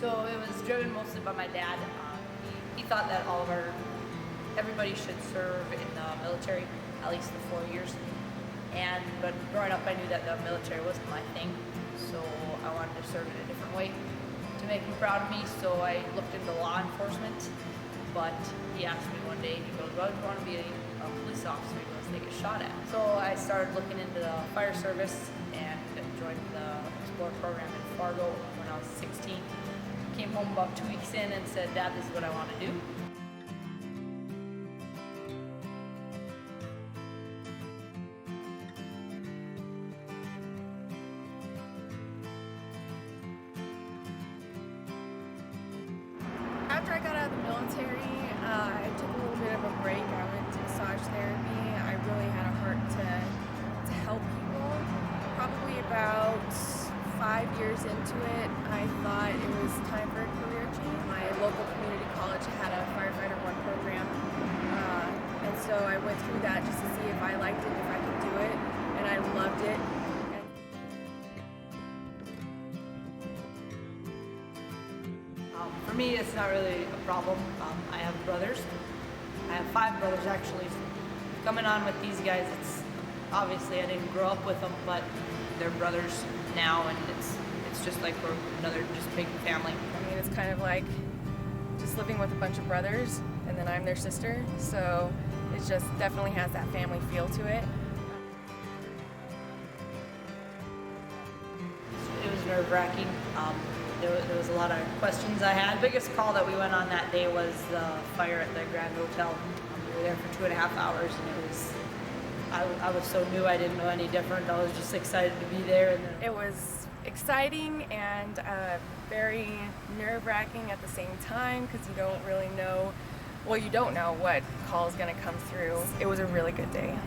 So it was driven mostly by my dad. He thought that everybody should serve in the military, at least the 4 years. But growing up, I knew that the military wasn't my thing, so I wanted to serve in a different way to make him proud of me. So I looked into law enforcement. But he asked me one day, he goes, "Well, do you want to be a police officer?" He goes, "They get shot at." So I started looking into the fire service and joined the Explorer program in Fargo when I was 16. Came home about 2 weeks in and said, "Dad, this is what I want to do." After I got out of the military, I took a little bit of a break. I went to massage therapy. I really had a heart to help people. Probably about 5 years into it, I thought it was time for a career change. My local community college had a Firefighter 1 program, and so I went through that just to see if I liked it, if I could do it, and I loved it. For me, it's not really a problem. I have brothers. I have 5 brothers actually. Coming on with these guys, it's obviously I didn't grow up with them, but they're brothers now, and it's just like we're another just big family. I mean, it's kind of like just living with a bunch of brothers, and then I'm their sister, so it just definitely has that family feel to it. It was nerve-wracking. There was a lot of questions I had. The biggest call that we went on that day was the fire at the Grand Hotel. We were there for 2.5 hours, and I was so new, I didn't know any different. I was just excited to be there. And it was exciting and very nerve-wracking at the same time because you don't really know, well, you don't know what call is going to come through. It was a really good day.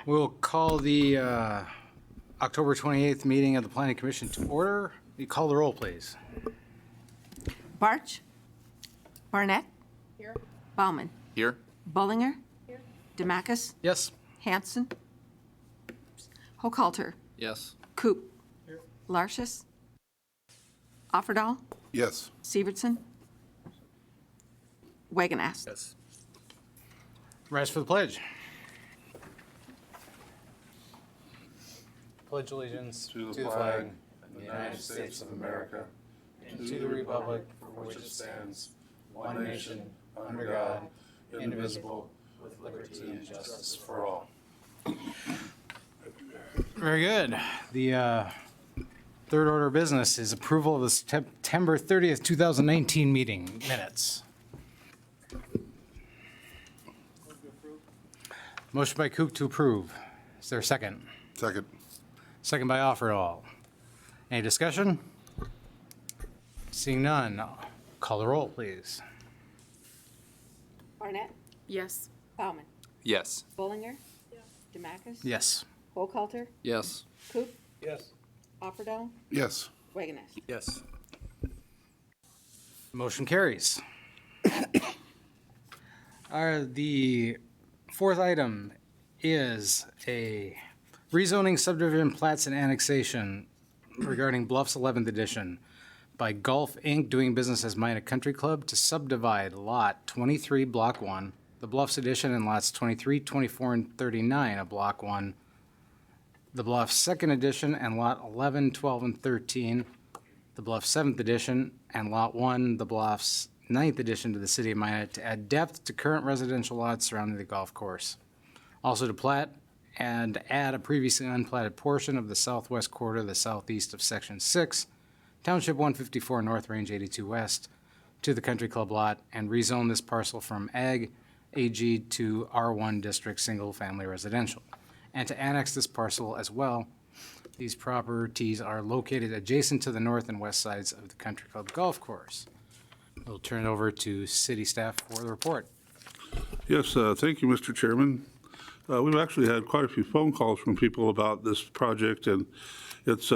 We'll call the October 28th meeting of the Planning Commission to order. You call the roll, please. Barch. Barnett. Here. Bauman. Here. Bullinger. Here. Demacus. Yes. Hanson. Hochhalter. Yes. Coop. Here. Larshus. Offerdahl. Yes. Sievertson. Wagonass. Yes. Rise for the pledge. Pledge allegiance To the flag of the United States of America and to the republic for which it stands, one nation, under God, indivisible, with liberty and justice for all. Very good. The Third order of business is approval of the September 30th, 2019 meeting minutes. Motion by Cook to approve. Is there a second? Second. Second by Offerall. Any discussion? Seeing none, call the roll, please. Barnett, Yes. Bauman, Yes. Bollinger, Demacus, Yes. Hochhalter, Yes. Coop, Yes. Offerdahl, Yes. Wagoness. Yes. Motion carries. The fourth item is a rezoning subdivision plats and annexation regarding Bluffs 11th edition by Gulf Inc. doing business as Minot Country Club to subdivide Lot 23, Block 1, the Bluffs edition, and lots 23, 24, and 39 of Block 1, the Bluffs 2nd edition, and Lot 11, 12, and 13, the Bluffs 7th edition, and Lot 1, the Bluffs 9th edition to the city of Minot to add depth to current residential lots surrounding the golf course. Also to plat and add a previously unplatted portion of the southwest quarter, the southeast of Section 6, Township 154 North, Range 82 West, to the country club lot and rezone this parcel from Ag AG to R1 District Single Family Residential, and to annex this parcel as well. These properties are located adjacent to the north and west sides of the country club golf course. We'll turn it over to city staff for the report. Yes, thank you, Mr. Chairman. We've actually had quite a few phone calls from people about this project, and it's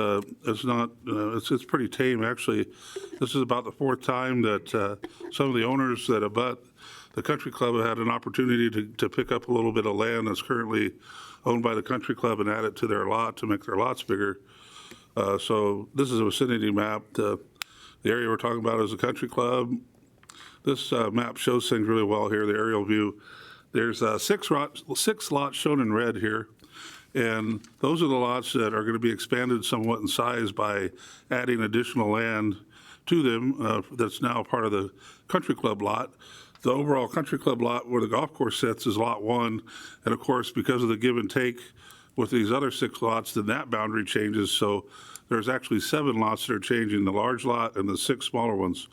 pretty tame, actually. This is about the fourth time that some of the owners that abut the country club have had an opportunity to pick up a little bit of land that's currently owned by the country club and add it to their lot to make their lots bigger. So this is a vicinity map. The area we're talking about is the country club. This map shows things really well here, the aerial view. There's six lots shown in red here, and those are the lots that are going to be expanded somewhat in size by adding additional land to them that's now part of the country club lot. The overall country club lot where the golf course sits is lot 1, and of course, because of the give and take with these other 6 lots, then that boundary changes. So there's actually 7 lots that are changing, the large lot and the 6 smaller ones.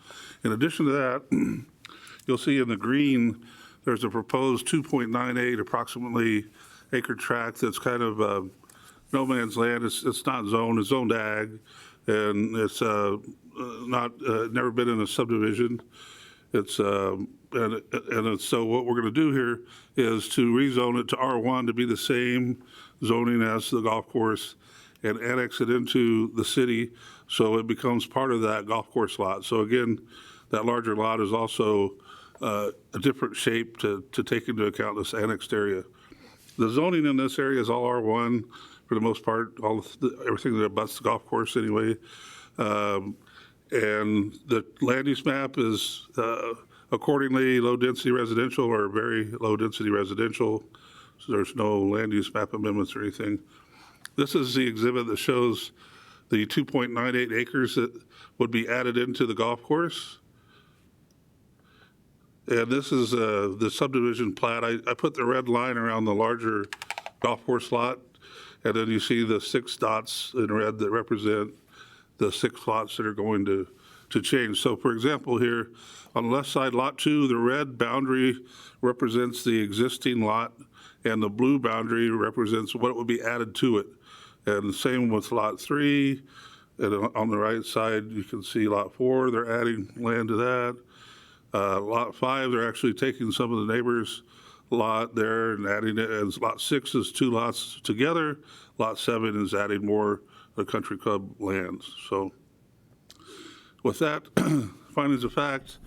In addition to that, you'll see in the green, there's a proposed 2.98 approximately acre tract that's kind of no man's land. It's not zoned, it's zoned ag, and it's never been in a subdivision. It's so what we're going to do here is to rezone it to R1 to be the same zoning as the golf course and annex it into the city so it becomes part of that golf course lot. So again, that larger lot is also a different shape to take into account this annexed area. The zoning in this area is all R1 for the most part, everything that abuts the golf course anyway. And the land use map is accordingly low-density residential or very low-density residential. So there's no land use map amendments or anything. This is the exhibit that shows the 2.98 acres that would be added into the golf course. And this is the subdivision plat. I put the red line around the larger golf course lot, and then you see the 6 dots in red that represent the 6 lots that are going to change. So for example here, on the left side, lot 2, the red boundary represents the existing lot, and the blue boundary represents what would be added to it. And the same with lot 3, and on the right side, you can see lot 4, they're adding land to that. Lot 5, they're actually taking some of the neighbors' lot there and adding it, and lot 6 is 2 lots together. Lot 7 is adding more of the country club lands. So with that, findings of fact,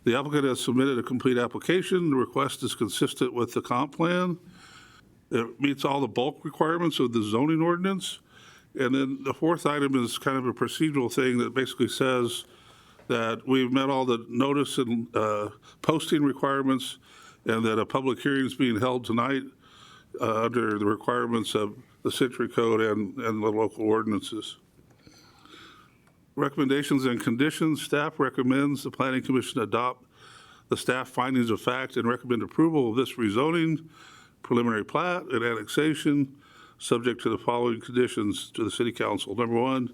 the applicant has submitted a complete application. The request is consistent with the comp plan. It meets all the bulk requirements of the zoning ordinance. And then the fourth item is kind of a procedural thing that basically says that we've met all the notice and posting requirements, and that a public hearing is being held tonight under the requirements of the Century Code and the local ordinances. Recommendations and conditions. Staff recommends the Planning Commission adopt the staff findings of fact and recommend approval of this rezoning, preliminary plat, and annexation, subject to the following conditions to the City Council. Number 1,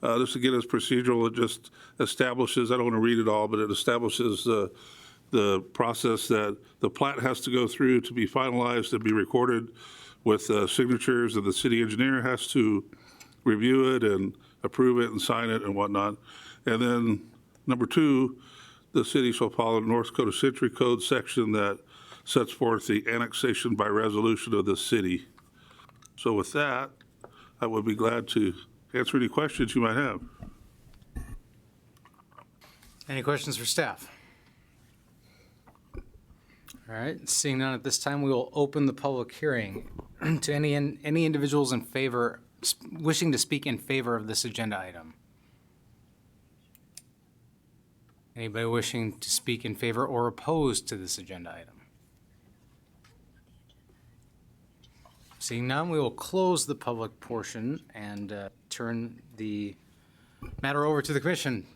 This again is procedural. It just establishes, I don't want to read it all, but it establishes the process that the plat has to go through to be finalized and be recorded with signatures, and the city engineer has to review it and approve it and sign it and whatnot. And then number 2, the city shall follow North Dakota Century Code section that sets forth the annexation by resolution of the city. So with that, I would be glad to answer any questions you might have. Any questions for staff? All right, seeing none at this time, we will open the public hearing to any individuals in favor, wishing to speak in favor of this agenda item. Anybody wishing to speak in favor or opposed to this agenda item? Seeing none, we will close the public portion and turn the matter over to the commission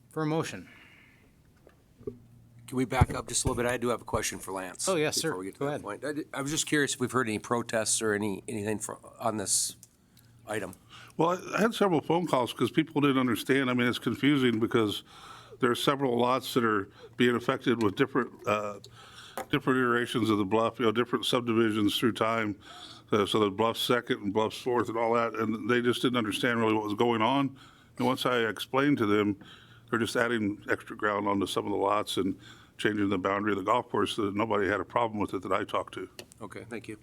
for a motion. Can we back up just a little bit? I do have a question for Lance. Oh, yes, sir. before we get to Go that ahead. point. I was just curious if we've heard any protests or anything on this item. Well, I had several phone calls because people didn't understand. I mean, it's confusing because there are several lots that are being affected with different iterations of the bluff, different subdivisions through time. So the bluff's second and bluff's fourth and all that, and they just didn't understand really what was going on. And once I explained to them, they're just adding extra ground onto some of the lots and changing the boundary of the golf course, so that nobody had a problem with it that I talked to. Okay, thank you.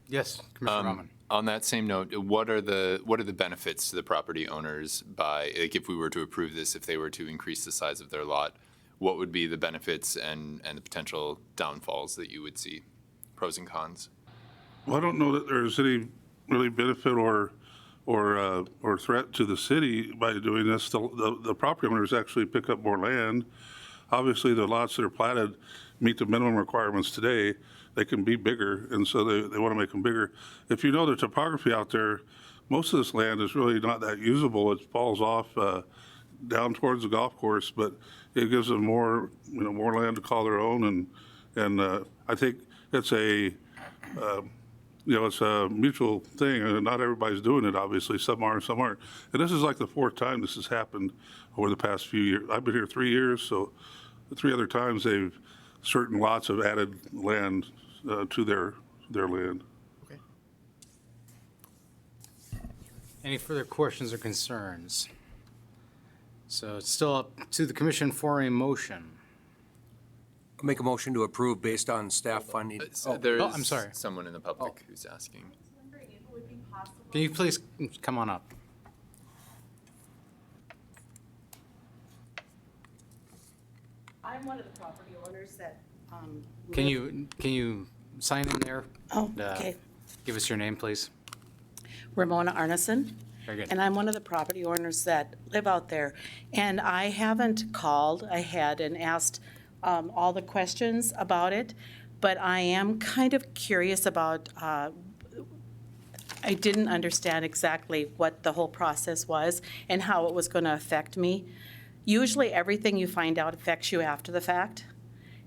Yes, Commissioner Rahman. On that same note, what are the benefits to the property owners by, like, if we were to approve this, if they were to increase the size of their lot, what would be the benefits and the potential downfalls that you would see, pros and cons? Well, I don't know that there's any really benefit or threat to the city by doing this. The property owners actually pick up more land. Obviously, the lots that are platted meet the minimum requirements today. They can be bigger, and so they want to make them bigger. If you know the topography out there, most of this land is really not that usable. It falls off down towards the golf course, but it gives them more land to call their own, and I think it's a it's a mutual thing, and not everybody's doing it, obviously. Some are, some aren't. And this is like the 4th time this has happened over the past few years. I've been here 3 years, so 3 other times certain lots have added land to their land. Okay. Any further questions or concerns? So it's still up to the commission for a motion. I'll make a motion to approve based on staff finding. There I'm is sorry. someone in the public who's asking. Can you please come on up? I'm one of the property owners that, Can you sign in there? Oh, And, okay. Give us your name, please. Ramona Arneson. Very good. And I'm one of the property owners that live out there. And I haven't called ahead and asked all the questions about it, but I am kind of curious about, I didn't understand exactly what the whole process was and how it was going to affect me. Usually, everything you find out affects you after the fact.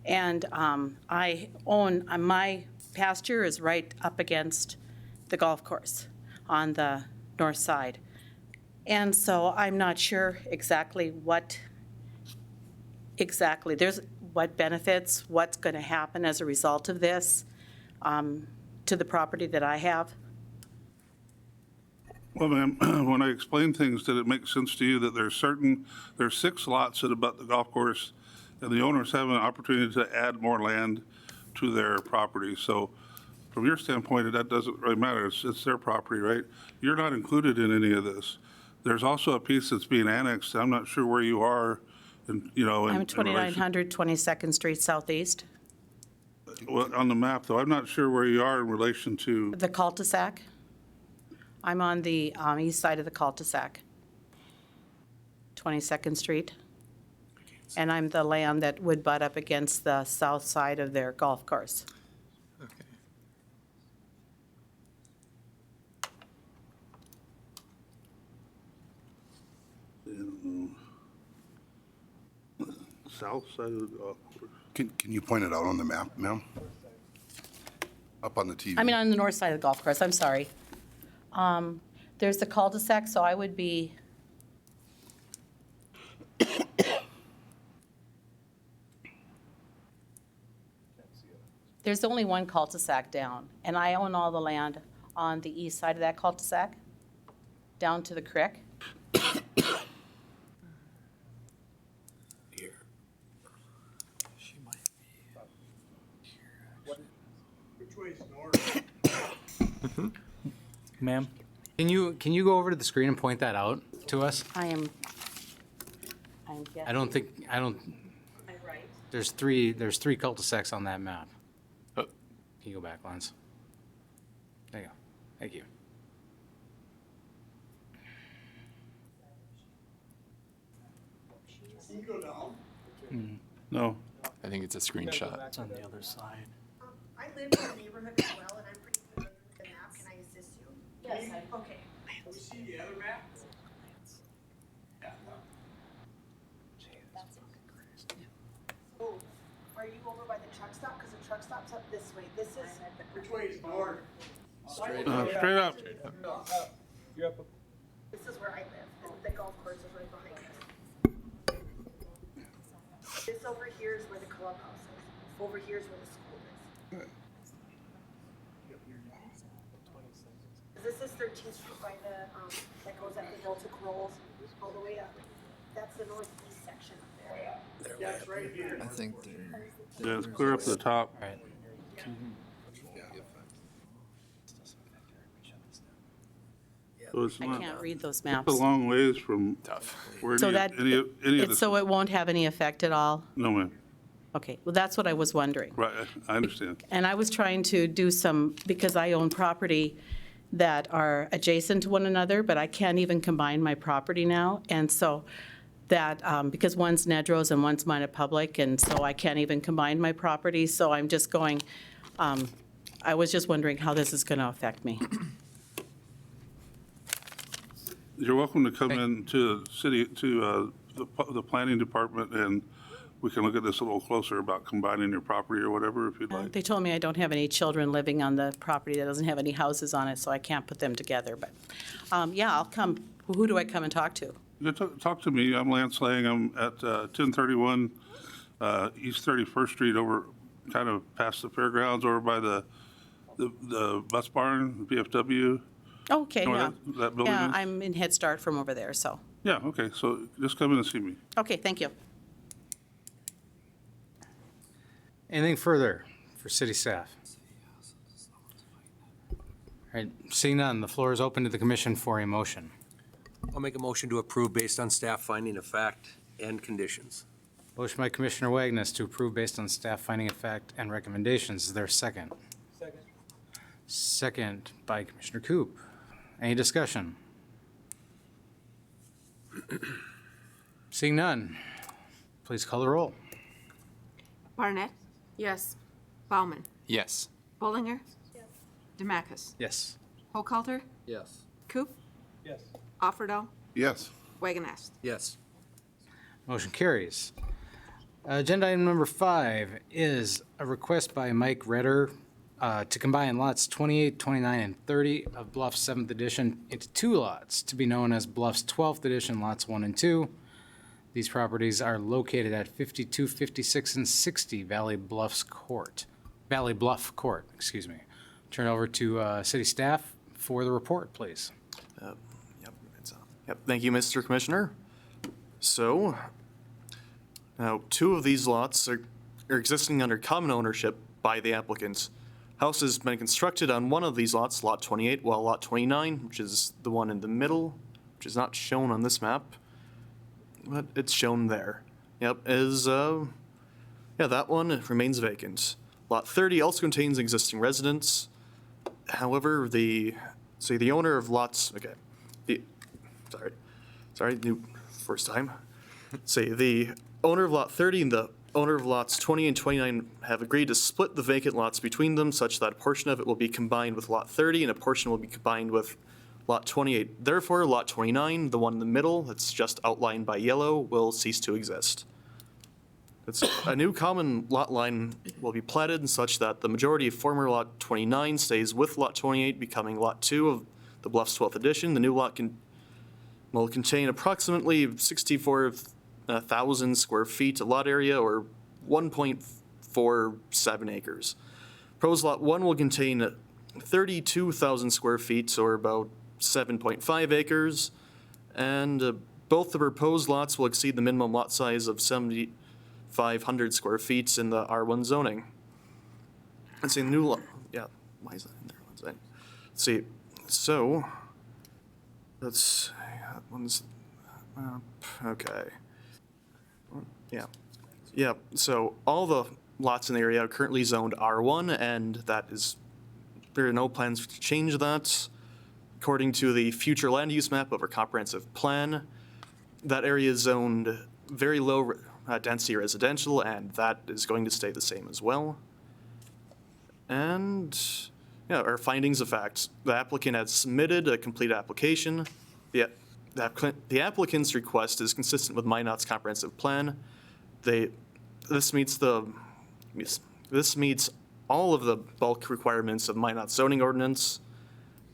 And I own, my pasture is right up against the golf course on the north side. And so I'm not sure exactly what benefits, what's going to happen as a result of this to the property that I have. Well, ma'am, when I explain things, did it make sense to you that there's 6 lots that abut the golf course, and the owners have an opportunity to add more land to their property? So from your standpoint, that doesn't really matter. It's their property, right? You're not included in any of this. There's also a piece that's being annexed. I'm not sure where you are, I'm 2900 22nd Street Southeast, Well, on the map, though, I'm not sure where you are in relation to, the cul-de-sac. I'm on the east side of the cul-de-sac, 22nd Street. And I'm the land that would butt up against the south side of their golf course. Okay. south side of the golf course. Can you point it out on the map, ma'am? Up on the TV. I mean, on the north side of the golf course, I'm sorry. There's the cul-de-sac, so I would be, there's only one cul-de-sac down, and I own all the land on the east side of that cul-de-sac, down to the creek. Ma'am? Can you go over to the screen and point that out to us? I'm I don't, right. there's three cul-de-sacs on that map. Oh. Can you go back, Lance? There you go. Thank you. No. I think it's a screenshot. That's on the other side. I live in the neighborhood as well, and I'm pretty familiar with the map. Can I assist you? Yes, Okay. Can we see the other map? Oh, are you over by the truck stop? Because the truck stop's up this way. This is. Which way is north? Straight up. You're up. This is where I live. The golf course is right behind us. This over here is where the clubhouse is. Over here is where the school is. This is 13th Street by the, that goes up the hill to Crowell's all the way up. That's the northeast section up there. That's right here. I think yeah, it's clear up to the top. All right. So it's I not, can't read those it's maps. a long ways from Tough. where So any, that, any of it's, the. so it won't have any effect at all? No, ma'am. Okay, well, that's what I was wondering. Right, I understand. And I was trying to do some, because I own property that are adjacent to one another, but I can't even combine my property now. And so that, because one's Nedro's and one's mine at Public, and so I can't even combine my property. So I'm just going, I was just wondering how this is going to affect me. You're welcome to come in to the city, to the planning department, and we can look at this a little closer about combining your property or whatever if you'd like. They told me I don't have any children living on the property that doesn't have any houses on it, so I can't put them together. But, yeah, I'll come. Who do I come and talk to? You can talk to me. I'm Lance Lang. I'm at 1031 East 31st Street, over kind of past the fairgrounds, over by the bus barn, VFW. Okay, You know yeah. where that building Yeah, is? I'm in Head Start from over there, so. Yeah, okay, so just come in and see me. Okay, thank you. Anything further for city staff? All right, seeing none, the floor is open to the commission for a motion. I'll make a motion to approve based on staff finding of fact and conditions. Motion by Commissioner Wagnus to approve based on staff finding of fact and recommendations. Is there a second? Second. Second by Commissioner Coop. Any discussion? Seeing none, please call the roll. Barnett, Yes. Bauman, Yes. Bollinger. Yes. Demacus, Yes. Hochhalter, Yes. Coop, Yes. Offerdahl, Yes. Wagonest. Yes. Motion carries. Agenda item number 5 is a request by Mike Redder to combine lots 28, 29, and 30 of Bluff's 7th edition into 2 lots to be known as Bluff's 12th edition, lots 1 and 2. These properties are located at 52, 56, and 60 Valley Bluff Court, excuse me. Turn over to city staff for the report, please. Yep, thank you, Mr. Commissioner. So, now 2 of these lots are existing under common ownership by the applicants. House has been constructed on one of these lots, lot 28, while lot 29, which is the one in the middle, which is not shown on this map, but it's shown there. Yep, that one remains vacant. Lot 30 also contains existing residents. However, the owner of lots, first time. The owner of lot 30 and the owner of lots 20 and 29 have agreed to split the vacant lots between them such that a portion of it will be combined with lot 30 and a portion will be combined with lot 28. Therefore, lot 29, the one in the middle that's just outlined by yellow, will cease to exist. A new common lot line will be platted such that the majority of former lot 29 stays with lot 28, becoming lot 2 of the Bluffs 12th edition. The new lot will contain approximately 64,000 square feet of lot area, or 1.47 acres. Proposed Lot 1 will contain 32,000 square feet, or about 7.5 acres, and both the proposed lots will exceed the minimum lot size of 7,500 square feet in the R1 zoning. Let's see, the new lot, yeah, why is that in there? Let's see, so, that one's, okay. Yeah, so all the lots in the area are currently zoned R1, and there are no plans to change that. According to the future land use map of our comprehensive plan, that area is zoned very low density residential, and that is going to stay the same as well. And yeah, our findings of fact. The applicant has submitted a complete application. The applicant's request is consistent with Minot's comprehensive plan. This meets all of the bulk requirements of Minot's zoning ordinance.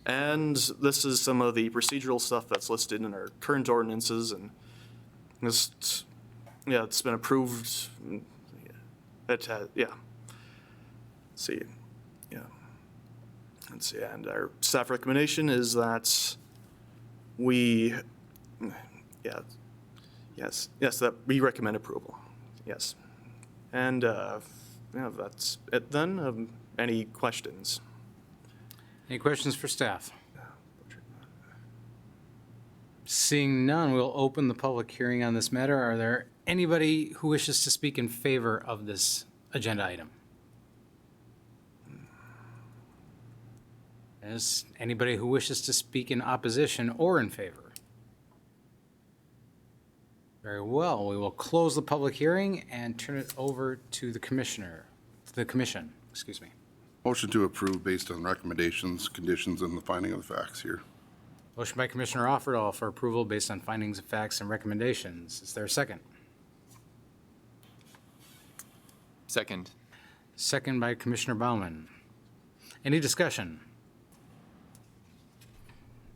And this is some of the procedural stuff that's listed in our current ordinances, and it's been approved. Let's see, and our staff recommendation is that that we recommend approval. Yes. And that's it then. Any questions? Any questions for staff? Seeing none, we'll open the public hearing on this matter. Are there anybody who wishes to speak in favor of this agenda item? Is anybody who wishes to speak in opposition or in favor? Very well, we will close the public hearing and turn it over to the commission, excuse me. Motion to approve based on recommendations, conditions, and the finding of the facts here. Motion by Commissioner Offerdahl for approval based on findings of facts and recommendations. Is there a second? Second. Second by Commissioner Baumann. Any discussion?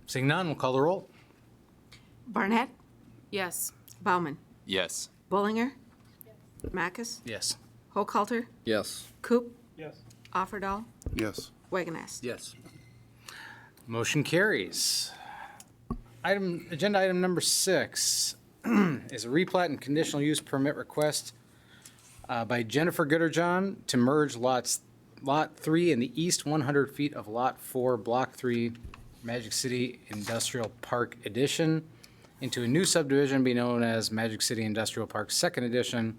Seeing none, we'll call the roll. Barnett, Yes. Bauman, Yes. Bollinger, Demachus, Yes. Hochhalter, Yes. Coop, Yes. Offerdahl, Yes. Wagonest. Yes. Motion carries. Agenda item number 6 is a replat and conditional use permit request by Jennifer Gooderjohn to merge Lot 3 in the east 100 feet of Lot 4, Block 3, Magic City Industrial Park Edition into a new subdivision be known as Magic City Industrial Park Second Edition,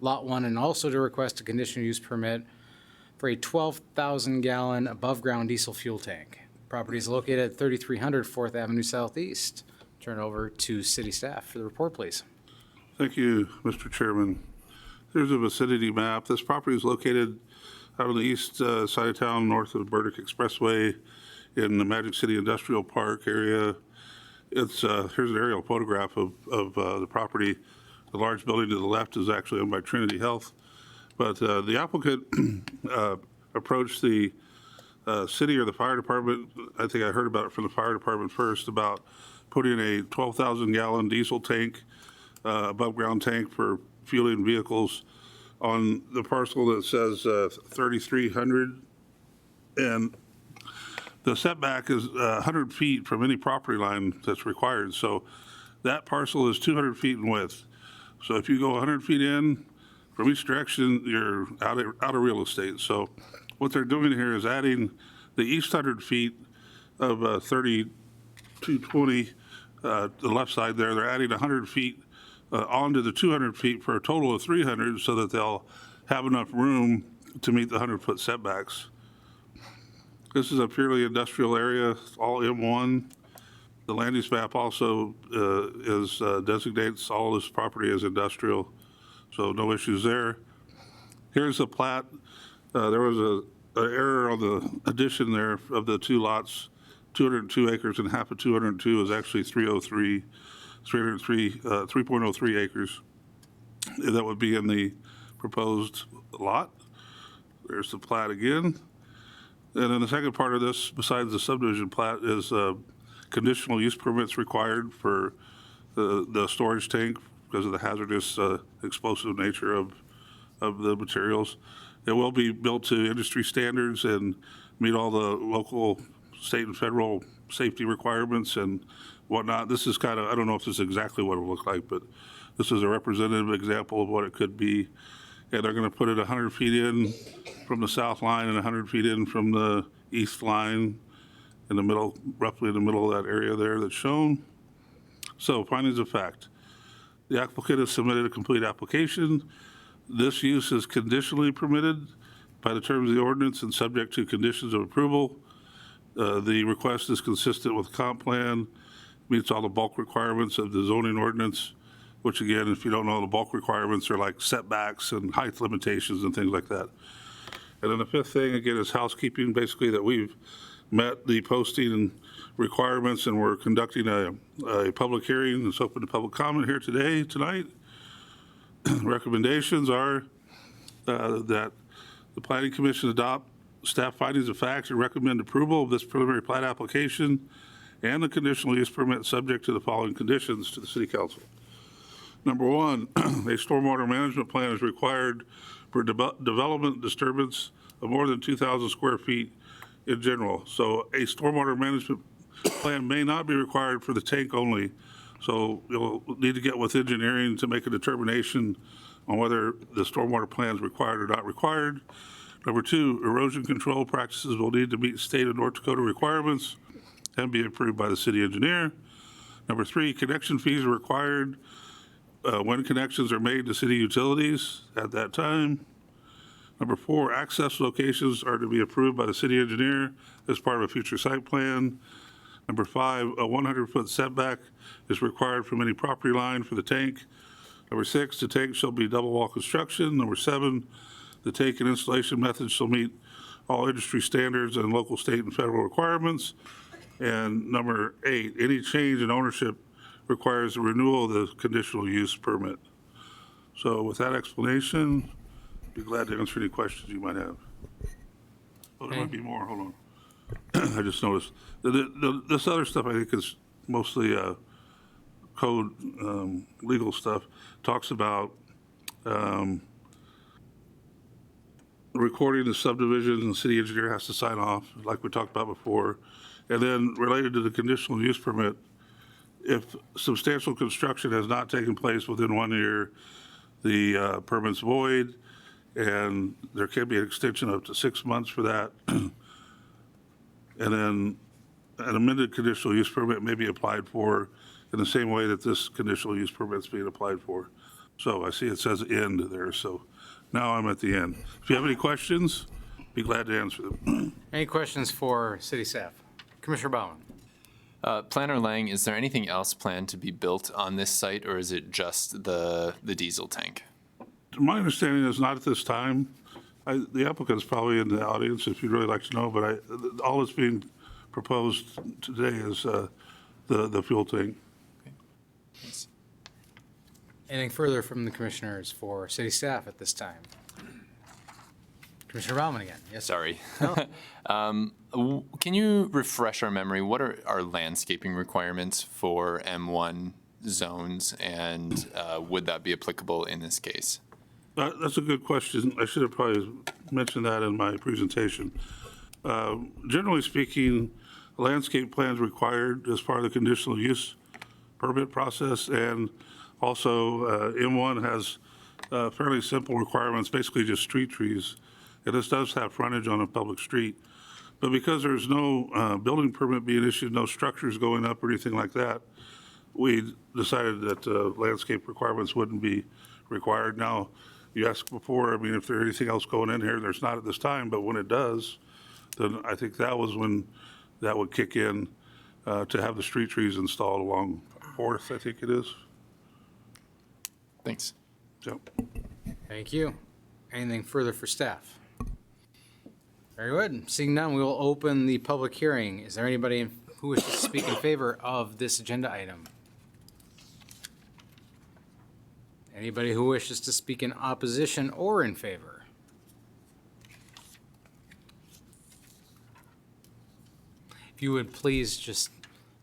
Lot 1, and also to request a conditional use permit for a 12,000-gallon above-ground diesel fuel tank. Property is located at 3300 4th Avenue Southeast. Turn it over to city staff for the report, please. Thank you, Mr. Chairman. There's a vicinity map. This property is located out on the east side of town, north of the Burdick Expressway in the Magic City Industrial Park area. Here's an aerial photograph of the property. The large building to the left is actually owned by Trinity Health. But the applicant approached the city or the fire department. I think I heard about it from the fire department first, about putting a 12,000-gallon diesel tank, above-ground tank for fueling vehicles on the parcel that says 3,300. And the setback is 100 feet from any property line that's required. So that parcel is 200 feet in width. So if you go 100 feet in from each direction, you're out of real estate. So what they're doing here is adding the east 100 feet of 3220, the left side there, they're adding 100 feet onto the 200 feet for a total of 300 so that they'll have enough room to meet the 100-foot setbacks. This is a purely industrial area, all M1. The land use map also designates all this property as industrial, so no issues there. Here's the plat. There was an error on the addition there of the two lots. 202 acres and half of 202 is actually 3.03 acres. That would be in the proposed lot. There's the plat again. And then the second part of this, besides the subdivision plat, is conditional use permits required for the storage tank because of the hazardous explosive nature of the materials. It will be built to industry standards and meet all the local, state, and federal safety requirements and whatnot. This is kind of, I don't know if this is exactly what it will look like, but this is a representative example of what it could be. And they're going to put it 100 feet in from the south line and 100 feet in from the east line in the middle, roughly in the middle of that area there that's shown. So findings of fact. The applicant has submitted a complete application. This use is conditionally permitted by the terms of the ordinance and subject to conditions of approval. The request is consistent with the comp plan, meets all the bulk requirements of the zoning ordinance, which again, if you don't know, the bulk requirements are like setbacks and height limitations and things like that. And then the fifth thing, again, is housekeeping, basically that we've met the posting and requirements and we're conducting a public hearing. It's open to public comment here tonight. Recommendations are that the Planning Commission adopt staff findings of facts and recommend approval of this preliminary plat application and the conditional use permit subject to the following conditions to the City Council. Number one, a stormwater management plan is required for development disturbance of more than 2,000 square feet in general. So a stormwater management plan may not be required for the tank only. So you'll need to get with engineering to make a determination on whether the stormwater plan is required or not required. Number two, erosion control practices will need to meet state of North Dakota requirements and be approved by the city engineer. Number three, connection fees are required when connections are made to city utilities at that time. Number four, access locations are to be approved by the city engineer as part of a future site plan. Number five, a 100-foot setback is required from any property line for the tank. Number six, the tank shall be double wall construction. Number seven, the tank and installation methods shall meet all industry standards and local, state, and federal requirements. And number eight, any change in ownership requires a renewal of the conditional use permit. So with that explanation, be glad to answer any questions you might have. Oh, there might be more, hold on. I just noticed. This other stuff I think is mostly code, legal stuff. Talks about recording the subdivision and the city engineer has to sign off, like we talked about before. And then related to the conditional use permit, if substantial construction has not taken place within 1 year, the permit's void, and there can be an extension up to 6 months for that. And then an amended conditional use permit may be applied for in the same way that this conditional use permit's being applied for. So I see it says end there, so now I'm at the end. If you have any questions, be glad to answer them. Any questions for city staff? Commissioner Baumann. Planner Lang, is there anything else planned to be built on this site, or is it just the diesel tank? My understanding is not at this time. The applicant's probably in the audience if you'd really like to know, but all that's being proposed today is the fuel tank. Thanks. Anything further from the commissioners for city staff at this time? Commissioner Baumann again. Yes. Sorry. Can you refresh our memory? What are our landscaping requirements for M1 zones, and would that be applicable in this case? That's a good question. I should have probably mentioned that in my presentation. Generally speaking, landscape plans required as part of the conditional use permit process, and also M1 has fairly simple requirements, basically just street trees. And this does have frontage on a public street. But because there's no building permit being issued, no structures going up or anything like that, we decided that landscape requirements wouldn't be required. Now, you asked before, I mean, if there's anything else going in here, there's not at this time, but when it does, then I think that was when that would kick in to have the street trees installed along 4th, I think it is. Thanks. Yep. Thank you. Anything further for staff? Very good. Seeing none, we will open the public hearing. Is there anybody who wishes to speak in favor of this agenda item? Anybody who wishes to speak in opposition or in favor? you would please just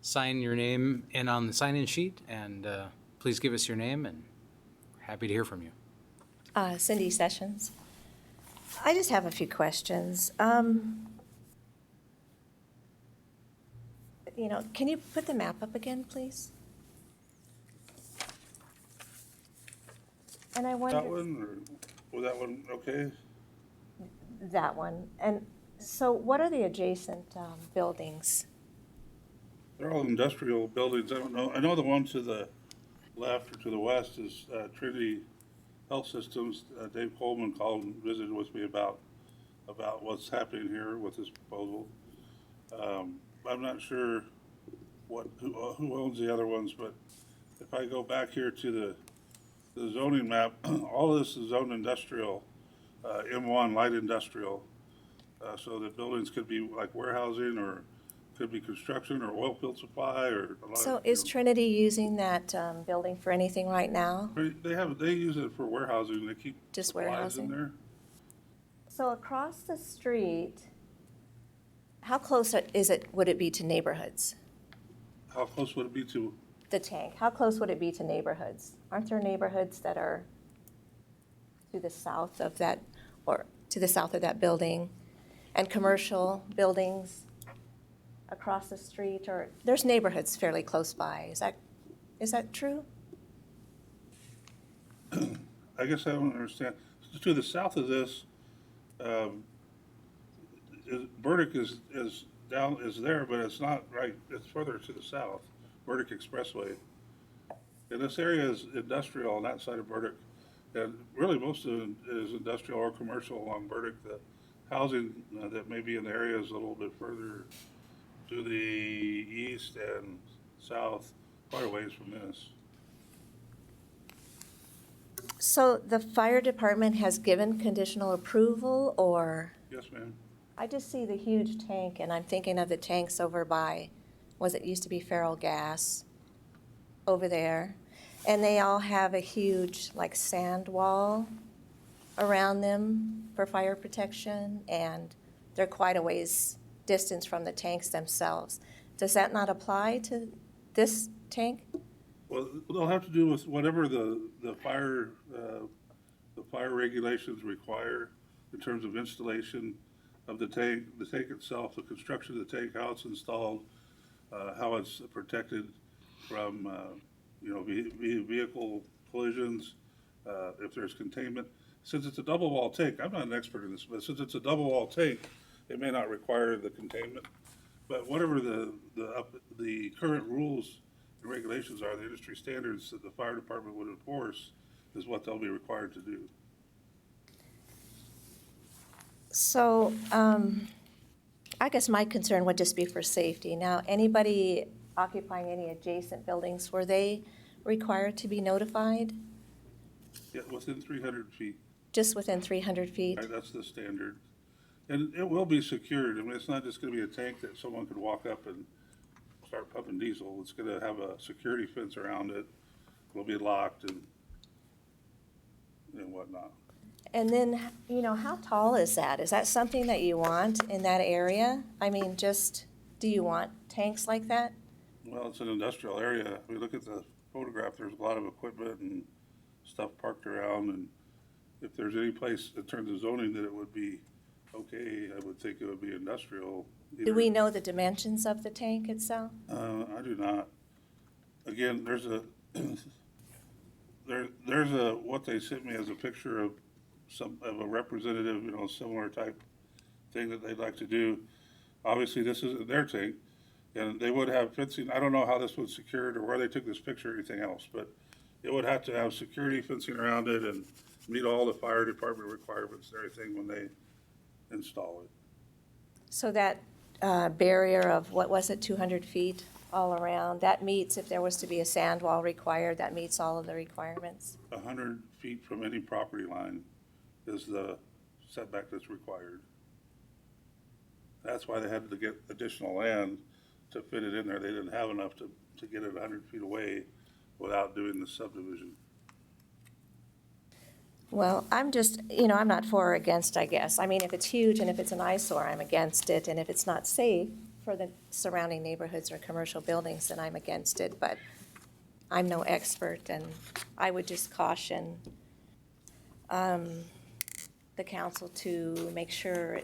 sign your name in on the sign-in sheet, and please give us your name, and we're happy to hear from you. Cindy Sessions. I just have a few questions. Can you put the map up again, please? And I wonder. That one, or was that one okay? That one. And so what are the adjacent buildings? They're all industrial buildings. I don't know. I know the one to the left or to the west is Trinity Health Systems. Dave Coleman called and visited with me about what's happening here with this proposal. I'm not sure who owns the other ones, but if I go back here to the zoning map, all of this is zoned industrial, M1 light industrial. So the buildings could be like warehousing, or could be construction, or oil field supply, or a lot So of, is Trinity using that building for anything right now? they use it for warehousing. They keep Just supplies warehousing? in there. So across the street, how close would it be to neighborhoods? How close would it be to? The tank, how close would it be to neighborhoods? Aren't there neighborhoods that are to the south of that, or to the south of that building? And commercial buildings across the street, or there's neighborhoods fairly close by. Is that true? I guess I don't understand. To the south of this, Burdick is there, but it's not right. It's further to the south, Burdick Expressway. And this area is industrial on that side of Burdick. And really most of it is industrial or commercial along Burdick. The housing that may be in the area is a little bit further to the east and south, quite a ways from this. So the fire department has given conditional approval, or? Yes, ma'am. I just see the huge tank, and I'm thinking of the tanks over by, it used to be Feral Gas over there. And they all have a huge, like, sand wall around them for fire protection, and they're quite a ways distance from the tanks themselves. Does that not apply to this tank? Well, they'll have to do with whatever the fire regulations require in terms of installation of the tank itself, the construction of the tank, how it's installed, how it's protected from, vehicle collisions, if there's containment. Since it's a double wall tank, I'm not an expert in this, but since it's a double wall tank, it may not require the containment. But whatever the current rules and regulations are, the industry standards that the fire department would enforce is what they'll be required to do. So I guess my concern would just be for safety. Now, anybody occupying any adjacent buildings, were they required to be notified? Yeah, within 300 feet. Just within 300 feet? Right, that's the standard. And it will be secured. I mean, it's not just going to be a tank that someone could walk up and start pumping diesel. It's going to have a security fence around it. It'll be locked and whatnot. And then, how tall is that? Is that something that you want in that area? I mean, do you want tanks like that? Well, it's an industrial area. If we look at the photograph, there's a lot of equipment and stuff parked around. And if there's any place in terms of zoning that it would be okay, I would think it would be industrial. Do we know the dimensions of the tank itself? I do not. Again, there's what they sent me as a picture of a representative, similar type thing that they'd like to do. Obviously, this isn't their tank, and they would have fencing. I don't know how this was secured or where they took this picture or anything else, but it would have to have security fencing around it and meet all the fire department requirements and everything when they install it. So that barrier of, 200 feet all around, that meets, if there was to be a sand wall required, that meets all of the requirements? 100 feet from any property line is the setback that's required. That's why they had to get additional land to fit it in there. They didn't have enough to get it 100 feet away without doing the subdivision. Well, I'm just, I'm not for or against, I guess. I mean, if it's huge and if it's an eyesore, I'm against it. And if it's not safe, for the surrounding neighborhoods or commercial buildings, then I'm against it, but I'm no expert, and I would just caution the council to make sure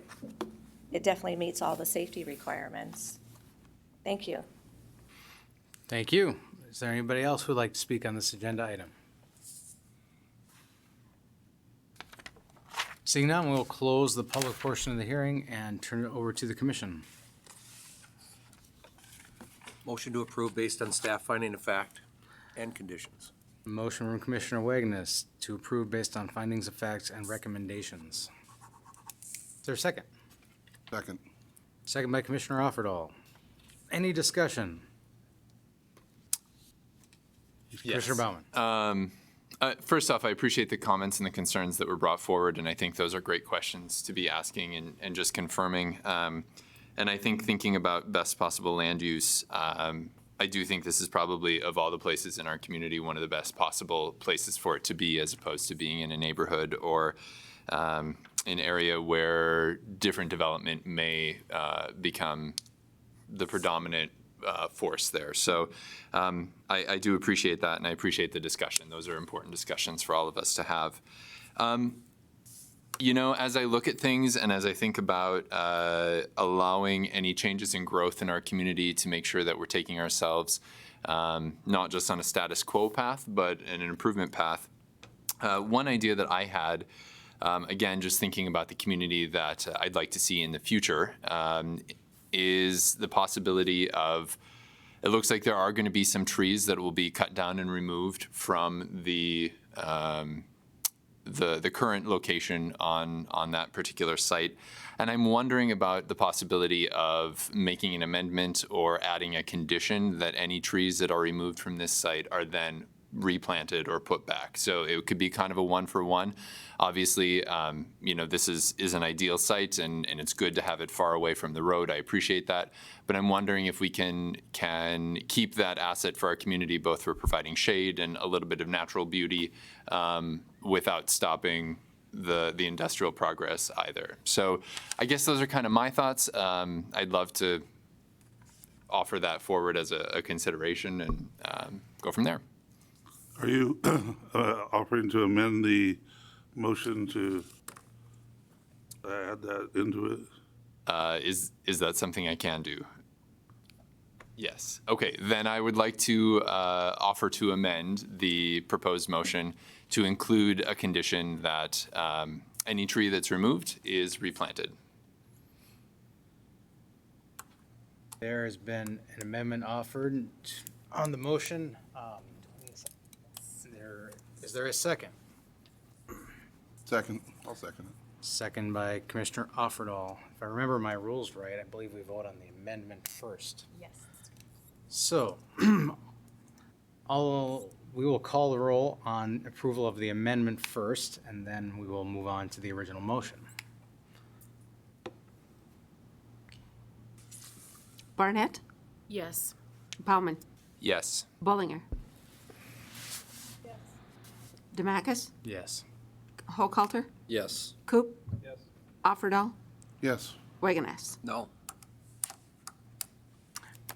it definitely meets all the safety requirements. Thank you. Thank you. Is there anybody else who would like to speak on this agenda item? Seeing none, we'll close the public portion of the hearing and turn it over to the commission. Motion to approve based on staff finding of fact and conditions. Motion from Commissioner Wagness to approve based on findings of facts and recommendations. Is there a second? Second. Second by Commissioner Offerdahl. Any discussion? Commissioner Baumann. First off, I appreciate the comments and the concerns that were brought forward, and I think those are great questions to be asking and just confirming. And I think thinking about best possible land use, I do think this is probably, of all the places in our community, one of the best possible places for it to be, as opposed to being in a neighborhood or an area where different development may become the predominant force there. So I do appreciate that, and I appreciate the discussion. Those are important discussions for all of us to have. You know, as I look at things and as I think about allowing any changes in growth in our community to make sure that we're taking ourselves not just on a status quo path, but an improvement path, one idea that I had, again, just thinking about the community that I'd like to see in the future, is the possibility of, it looks like there are going to be some trees that will be cut down and removed from the current location on that particular site. And I'm wondering about the possibility of making an amendment or adding a condition that any trees that are removed from this site are then replanted or put back. So it could be kind of a one-for-one. Obviously, you know, this is an ideal site, and it's good to have it far away from the road. I appreciate that. But I'm wondering if we can keep that asset for our community, both for providing shade and a little bit of natural beauty, without stopping the industrial progress either. So I guess those are kind of my thoughts. I'd love to offer that forward as a consideration and go from there. Are you offering to amend the motion to add that into it? Is that something I can do? Yes. Okay, then I would like to offer to amend the proposed motion to include a condition that any tree that's removed is replanted. There has been an amendment offered on the motion. Is there a second? Second. I'll second it. Second by Commissioner Offerdahl. If I remember my rules right, I believe we vote on the amendment first. Yes. So, we will call the roll on approval of the amendment first, and then we will move on to the original motion. Barnett, Yes. Bauman, Yes. Bollinger, Demacus, Yes. Hochhalter, Yes. Coop, Yes. Offerdahl, Yes. Wagoness. No.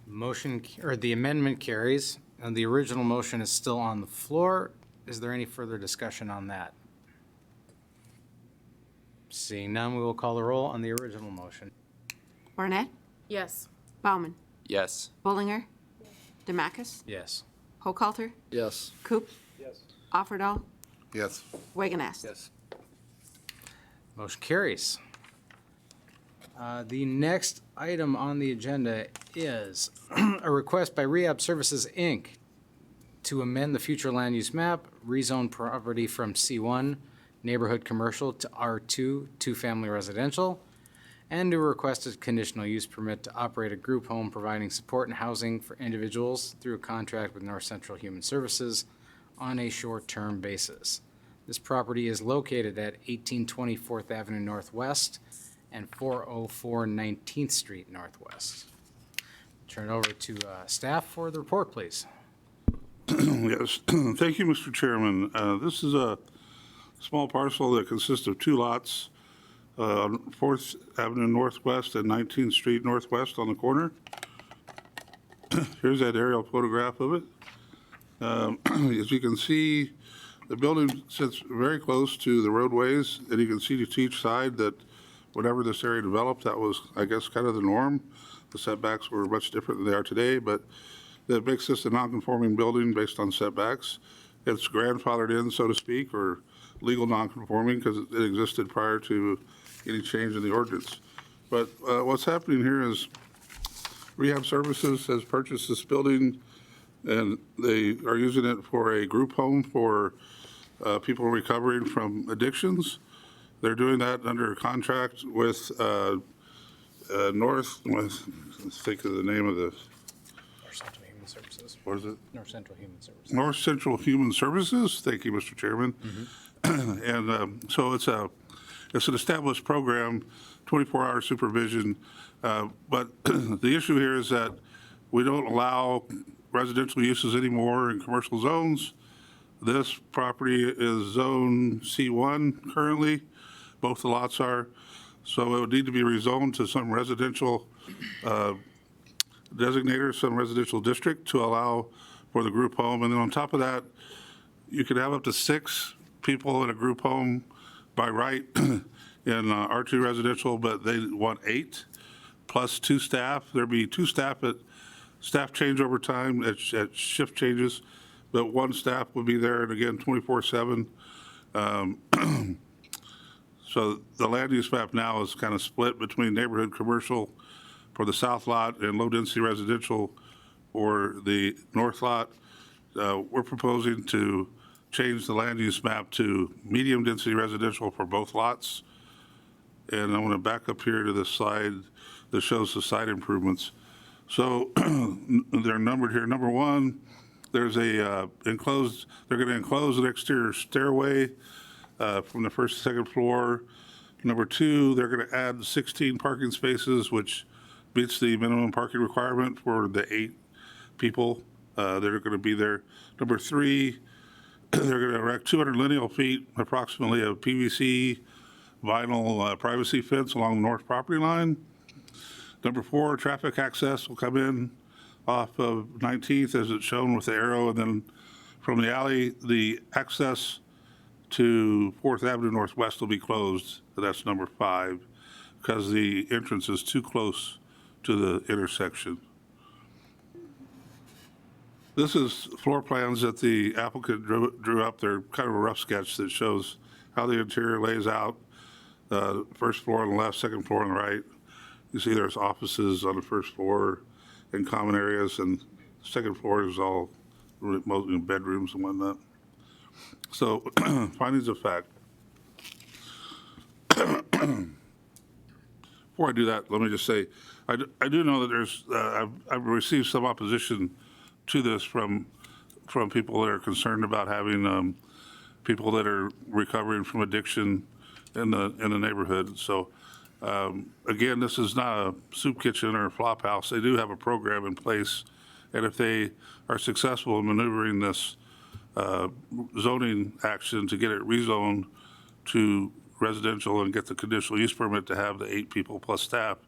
Motion, or the amendment carries, and the original motion is still on the floor. Is there any further discussion on that? Seeing none, we will call the roll on the original motion. Barnett, Yes. Bauman, Yes. Bollinger, Demacus, Yes. Hochhalter, Yes. Coop, Yes. Offerdahl, Yes. Wagoness. Yes. Motion carries. The next item on the agenda is a request by Rehab Services, Inc. to amend the future land use map, rezone property from C1 neighborhood commercial to R2 two-family residential, and to request a conditional use permit to operate a group home providing support and housing for individuals through a contract with North Central Human Services on a short-term basis. This property is located at 1820 4th Avenue Northwest and 404 19th Street Northwest. Turn it over to staff for the report, please. Yes. Thank you, Mr. Chairman. This is a small parcel that consists of two lots 4th Avenue Northwest and 19th Street Northwest on the corner. Here's that aerial photograph of it. As you can see, the building sits very close to the roadways, and you can see to each side that whenever this area developed, that was, I guess, kind of the norm. The setbacks were much different than they are today, but that makes this a non-conforming building based on setbacks. It's grandfathered in, so to speak, or legal non-conforming because it existed prior to any change in the ordinance. But what's happening here is Rehab Services has purchased this building, and they are using it for a group home for people recovering from addictions. They're doing that under a contract with let's think of the name of this. North Central Human Services. What is it? North Central Human Services. North Central Human Services. Thank you, Mr. Chairman. And so it's an established program, 24-hour supervision. But the issue here is that we don't allow residential uses anymore in commercial zones. This property is zone C1 currently. Both the lots are. So it would need to be rezoned to some residential designator, some residential district to allow for the group home. And then on top of that, you could have up to 6 people in a group home by right in R2 residential, but they want 8 plus 2 staff. There'd be 2 staff at staff change over time at shift changes, but 1 staff would be there, and again, 24/7. So the land use map now is kind of split between neighborhood commercial for the south lot and low-density residential for the north lot. We're proposing to change the land use map to medium-density residential for both lots. And I want to back up here to this slide that shows the site improvements. So they're numbered here. Number 1, there's a enclosed, they're going to enclose an exterior stairway from the first to second floor. Number 2, they're going to add 16 parking spaces, which meets the minimum parking requirement for the 8 people that are going to be there. Number 3, they're going to erect 200 lineal feet, approximately, of PVC vinyl privacy fence along the north property line. Number 4, traffic access will come in off of 19th as it's shown with the arrow, and then from the alley, the access to 4th Avenue Northwest will be closed. That's number 5, because the entrance is too close to the intersection. This is floor plans that the applicant drew up. They're kind of a rough sketch that shows how the interior lays out. First floor on the left, second floor on the right. You see there's offices on the first floor and common areas, and the second floor is all mostly bedrooms and whatnot. So findings of fact. Before I do that, let me just say, I do know that there's, I've received some opposition to this from people that are concerned about having people that are recovering from addiction in the neighborhood. So again, this is not a soup kitchen or a flop house. They do have a program in place, and if they are successful in maneuvering this zoning action to get it rezoned to residential and get the conditional use permit to have the 8 people plus staff,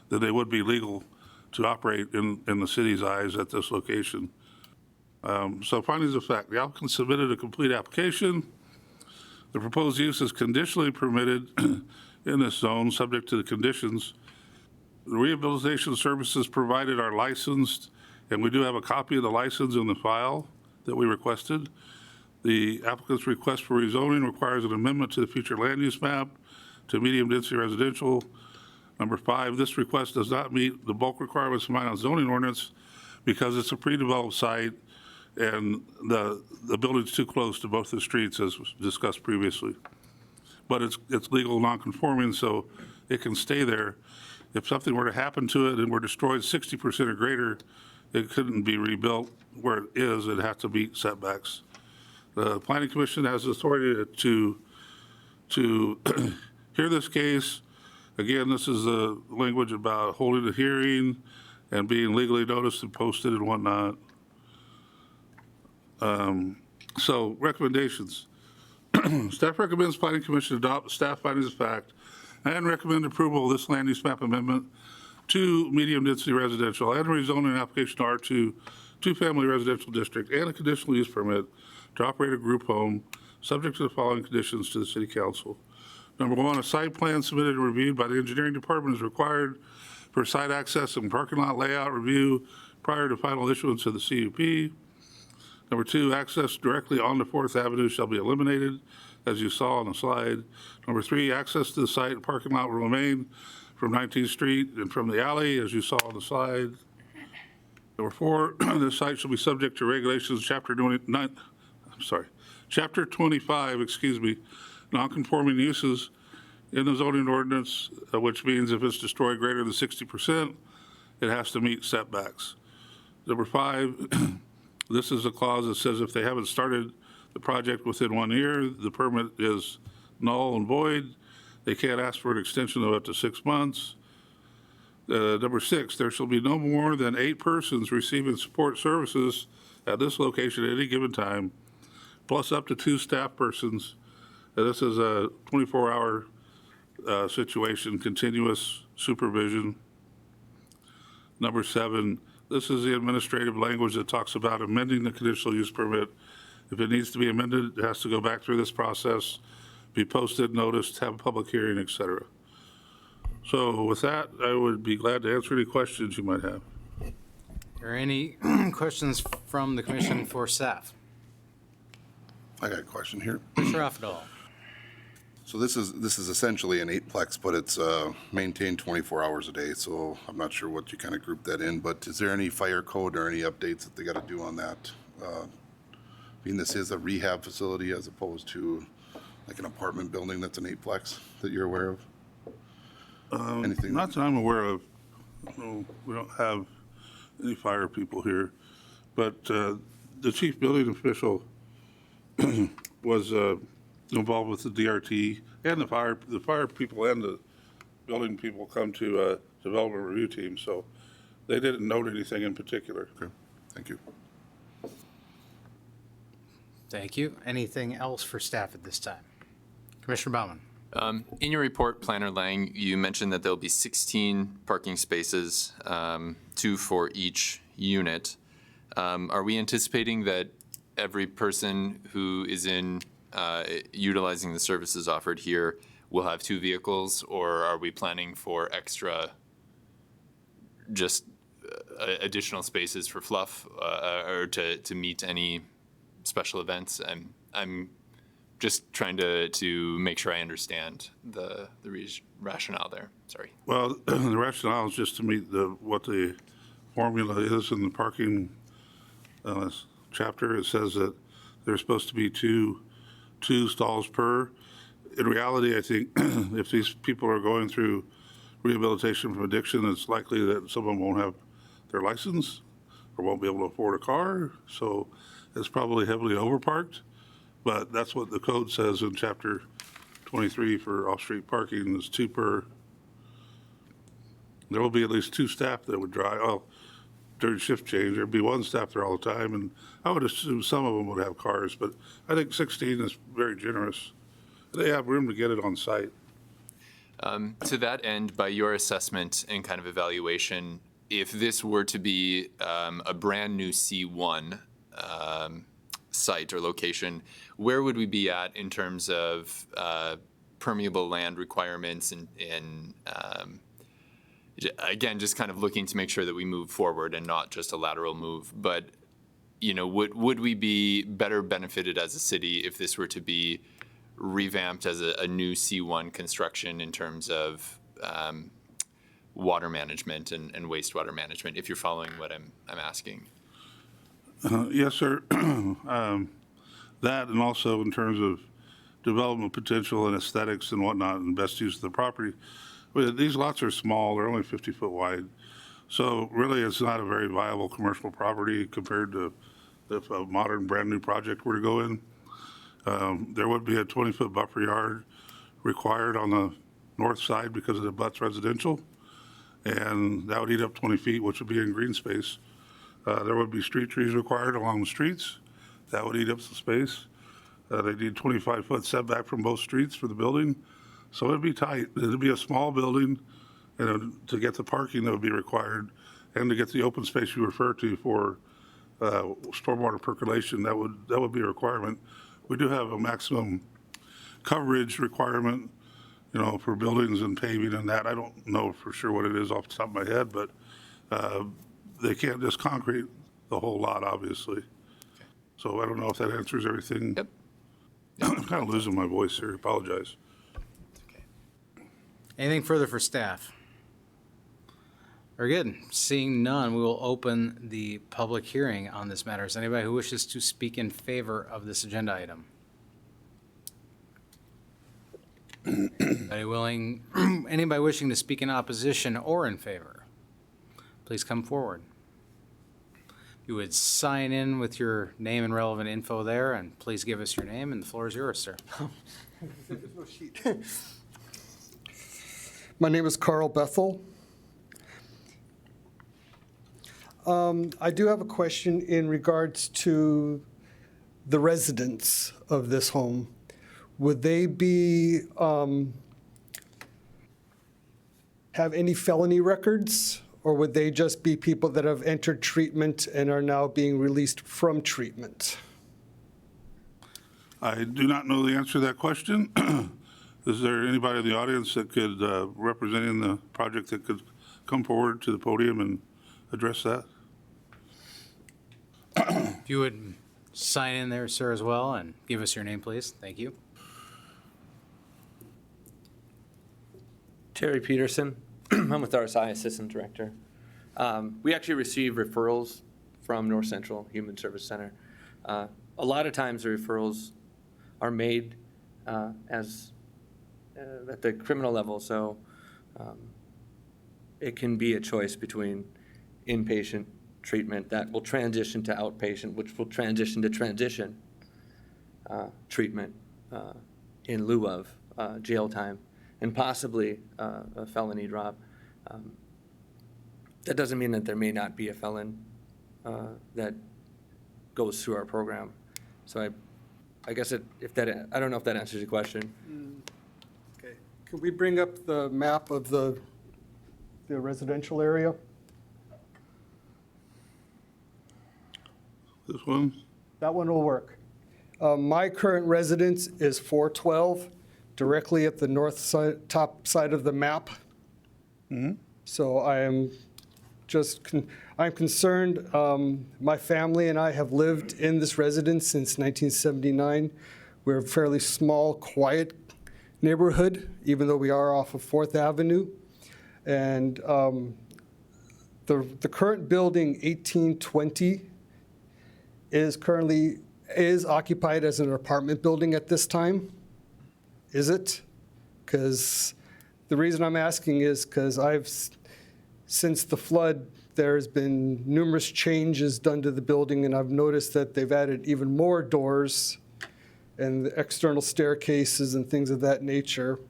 then they would be legal to operate in the city's eyes at this location. So findings of fact, the applicant submitted a complete application. The proposed use is conditionally permitted in this zone, subject to the conditions. The rehabilitation services provided are licensed, and we do have a copy of the license in the file that we requested. The applicant's request for rezoning requires an amendment to the future land use map to medium-density residential. Number 5, this request does not meet the bulk requirements of Minot zoning ordinance because it's a pre-developed site and the building's too close to both the streets, as was discussed previously. But it's legal non-conforming, so it can stay there. If something were to happen to it and were destroyed 60% or greater, it couldn't be rebuilt where it is. It'd have to meet setbacks. The Planning Commission has the authority to hear this case. Again, this is the language about holding a hearing and being legally noticed and posted and whatnot. So recommendations. Staff recommends Planning Commission adopt staff findings of fact And recommend approval of this land use map amendment to medium-density residential and rezoning application to R2, two-family residential district, and a conditional use permit to operate a group home, subject to the following conditions to the city council. Number one, a site plan submitted and reviewed by the engineering department is required for site access and parking lot layout review prior to final issuance of the CUP. Number two, access directly onto 4th Avenue shall be eliminated, as you saw on the slide. Number three, access to the site and parking lot will remain from 19th Street and from the alley, as you saw on the slide. Number four, the site shall be subject to regulations, Chapter 25, non-conforming uses in the zoning ordinance, which means if it's destroyed greater than 60%, it has to meet setbacks. Number five, this is a clause that says if they haven't started the project within 1 year, the permit is null and void. They can't ask for an extension of up to 6 months. Number six, there shall be no more than 8 persons receiving support services at this location at any given time, plus up to 2 staff persons. This is a 24-hour situation, continuous supervision. Number seven, this is the administrative language that talks about amending the conditional use permit. If it needs to be amended, it has to go back through this process, be posted, noticed, have a public hearing, et cetera. So with that, I would be glad to answer any questions you might have. Are there any questions from the commission for staff? I got a question here. Mr. Raffadal. So this is essentially an 8-plex, but it's maintained 24 hours a day. So I'm not sure what you kind of group that in, but is there any fire code or any updates that they got to do on that? Being this is a rehab facility as opposed to like an apartment building that's an 8-plex that you're aware of? Anything? Not that I'm aware of. No, we don't have any fire people here, but the chief building official was involved with the DRT and the fire people and the building people come to a development review team, so they didn't note anything in particular. Okay, thank you. Thank you. Anything else for staff at this time? Commissioner Baumann. In your report, Planner Lang, you mentioned that there'll be 16 parking spaces, 2 for each unit. Are we anticipating that every person who is utilizing the services offered here will have 2 vehicles, or are we planning for extra, just additional spaces for fluff or to meet any special events? I'm just trying to make sure I understand the rationale there. Sorry. Well, the rationale is just to meet what the formula is in the parking chapter. It says that there's supposed to be two stalls per. In reality, I think if these people are going through rehabilitation from addiction, it's likely that some of them won't have their license or won't be able to afford a car. So it's probably heavily overparked. But that's what the code says in Chapter 23 for off-street parking is 2 per. There will be at least 2 staff that would drive. Oh, during shift change, there'd be 1 staff there all the time, and I would assume some of them would have cars. But I think 16 is very generous. They have room to get it on site. To that end, by your assessment and kind of evaluation, if this were to be a brand new C1 site or location, where would we be at in terms of permeable land requirements and again, just kind of looking to make sure that we move forward and not just a lateral move. But, you know, would we be better benefited as a city if this were to be revamped as a new C1 construction in terms of water management and wastewater management, if you're following what I'm asking? Yes, sir. That, and also in terms of development potential and aesthetics and whatnot and best use of the property. These lots are small, they're only 50 foot wide. So really it's not a very viable commercial property compared to if a modern brand new project were to go in. There would be a 20-foot buffer yard required on the north side because of the butts residential. And that would eat up 20 feet, which would be in green space. There would be street trees required along the streets. That would eat up some space. They need 25-foot setback from both streets for the building. So it'd be tight. It'd be a small building, and to get the parking that would be required, and to get the open space you refer to for stormwater percolation, that would be a requirement. We do have a maximum coverage requirement, for buildings and paving and that. I don't know for sure what it is off the top of my head, but they can't just concrete the whole lot, obviously. So I don't know if that answers everything. Yep. I'm kind of losing my voice here. Apologize. Anything further for staff? Very good. Seeing none, we will open the public hearing on this matter. Is anybody who wishes to speak in favor of this agenda item? Anybody wishing to speak in opposition or in favor? Please come forward. You would sign in with your name and relevant info there, and please give us your name, and the floor is yours, sir. My name is Carl Bethel. I do have a question in regards to the residents of this home. Would they be, have any felony records, or would they just be people that have entered treatment and are now being released from treatment? I do not know the answer to that question. Is there anybody in the audience that could, representing the project, that could come forward to the podium and address that? If you would sign in there, sir, as well, and give us your name, please. Thank you. Terry Peterson. I'm with RSI Assistant Director. We actually receive referrals from North Central Human Service Center. A lot of times the referrals are made at the criminal level, so it can be a choice between inpatient treatment that will transition to outpatient, which will transition to transition treatment in lieu of jail time, and possibly a felony drop. That doesn't mean that there may not be a felon that goes through our program. So I guess I don't know if that answers your question. Okay. Could we bring up the map of the residential area? This one? That one will work. My current residence is 412, directly at the north side, top side of the map. So I am I'm concerned. My family and I have lived in this residence since 1979. We're a fairly small, quiet neighborhood, even though we are off of 4th Avenue. And the current building, 1820, is occupied as an apartment building at this time. Is it? Because the reason I'm asking is because since the flood, there's been numerous changes done to the building, and I've noticed that they've added even more doors and the external staircases and things of that nature.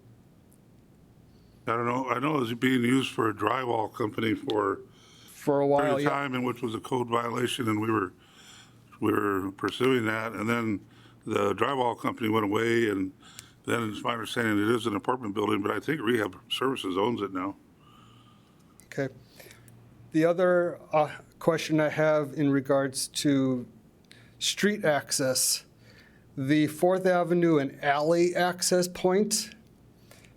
I don't know. I know it was being used for a drywall company for a while, period of time, and which was a code violation, and we were pursuing that, and then the drywall company went away, and then it's my understanding it is an apartment building, but I think Rehab Services owns it now. Okay. The other question I have in regards to street access, the 4th Avenue and alley access point